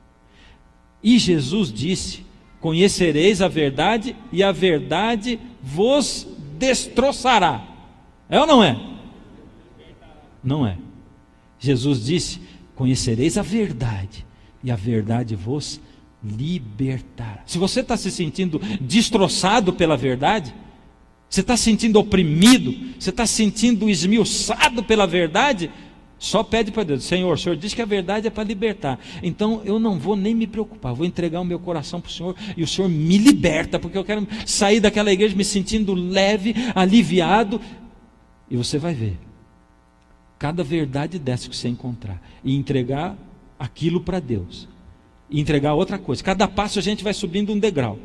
E Jesus disse: conhecereis a verdade e a verdade vos destroçará. É ou não é? Não é. Jesus disse: conhecereis a verdade e a verdade vos libertará. Se você está se sentindo destroçado pela verdade, você está se sentindo oprimido, você está se sentindo esmiuçado pela verdade, só pede para Deus: Senhor, o Senhor diz que a verdade é para libertar, então eu não vou nem me preocupar, vou entregar o meu coração para o Senhor, e o Senhor me liberta, porque eu quero sair daquela igreja me sentindo leve, aliviado. E você vai ver cada verdade dessa que você encontrar, e entregar aquilo para Deus, e entregar outra coisa. Cada passo a gente vai subindo um degrau,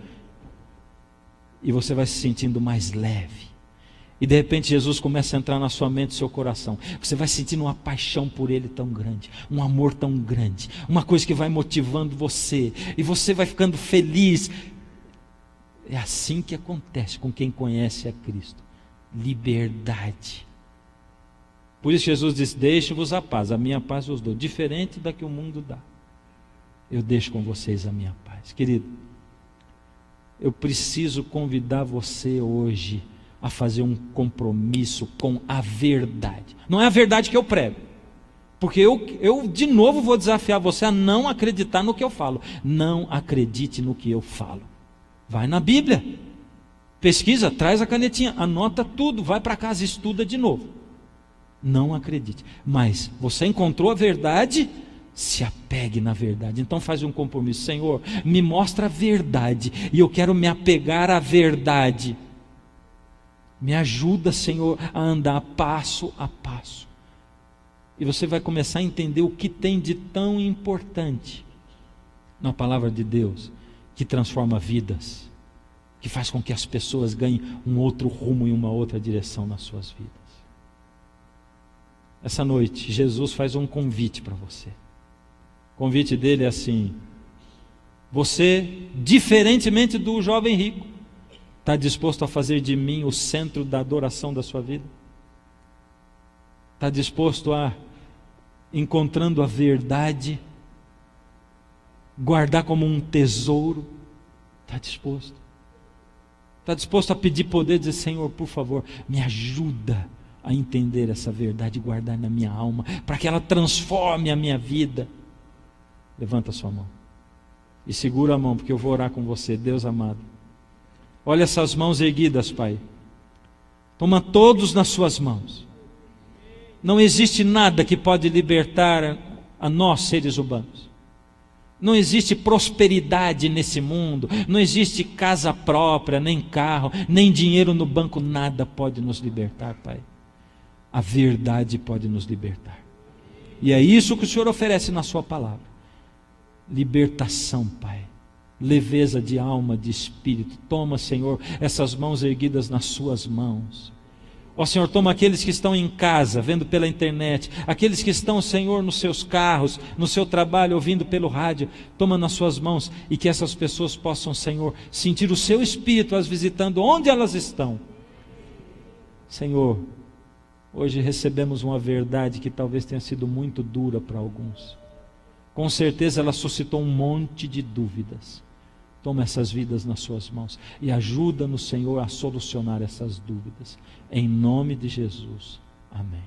e você vai se sentindo mais leve. E de repente Jesus começa a entrar na sua mente e seu coração. Você vai sentindo uma paixão por Ele tão grande, um amor tão grande, uma coisa que vai motivando você, e você vai ficando feliz. É assim que acontece com quem conhece a Cristo. Liberdade. Por isso Jesus disse: deixe-vos a paz, a minha paz vos dou, diferente da que o mundo dá. Eu deixo com vocês a minha paz. Querido, eu preciso convidar você hoje a fazer um compromisso com a verdade. Não é a verdade que eu prego, porque eu de novo vou desafiar você a não acreditar no que eu falo. Não acredite no que eu falo. Vai na Bíblia, pesquisa, traz a canetinha, anota tudo, vai para casa, estuda de novo. Não acredite. Mas você encontrou a verdade, se apegue na verdade. Então faz um compromisso: Senhor, me mostra a verdade, e eu quero me apegar à verdade. Me ajuda, Senhor, a andar passo a passo. E você vai começar a entender o que tem de tão importante na palavra de Deus, que transforma vidas, que faz com que as pessoas ganhem um outro rumo e uma outra direção nas suas vidas. Essa noite, Jesus faz um convite para você. O convite dele é assim: você, diferentemente do jovem rico, está disposto a fazer de mim o centro da adoração da sua vida? Está disposto a, encontrando a verdade, guardar como um tesouro? Está disposto? Está disposto a pedir poder, dizer: Senhor, por favor, me ajuda a entender essa verdade e guardar na minha alma, para que ela transforme a minha vida? Levanta a sua mão e segura a mão, porque eu vou orar com você. Deus amado, olha essas mãos erguidas, Pai. Toma todos nas suas mãos. Não existe nada que pode libertar a nós, seres humanos. Não existe prosperidade nesse mundo, não existe casa própria, nem carro, nem dinheiro no banco, nada pode nos libertar, Pai. A verdade pode nos libertar. E é isso que o Senhor oferece na sua palavra. Libertação, Pai. Leveza de alma, de espírito. Toma, Senhor, essas mãos erguidas nas suas mãos. Ó Senhor, toma aqueles que estão em casa, vendo pela internet, aqueles que estão, Senhor, nos seus carros, no seu trabalho, ouvindo pelo rádio. Toma nas suas mãos e que essas pessoas possam, Senhor, sentir o seu Espírito as visitando onde elas estão. Senhor, hoje recebemos uma verdade que talvez tenha sido muito dura para alguns. Com certeza ela suscitou um monte de dúvidas. Toma essas vidas nas suas mãos e ajuda-nos, Senhor, a solucionar essas dúvidas. Em nome de Jesus. Amém.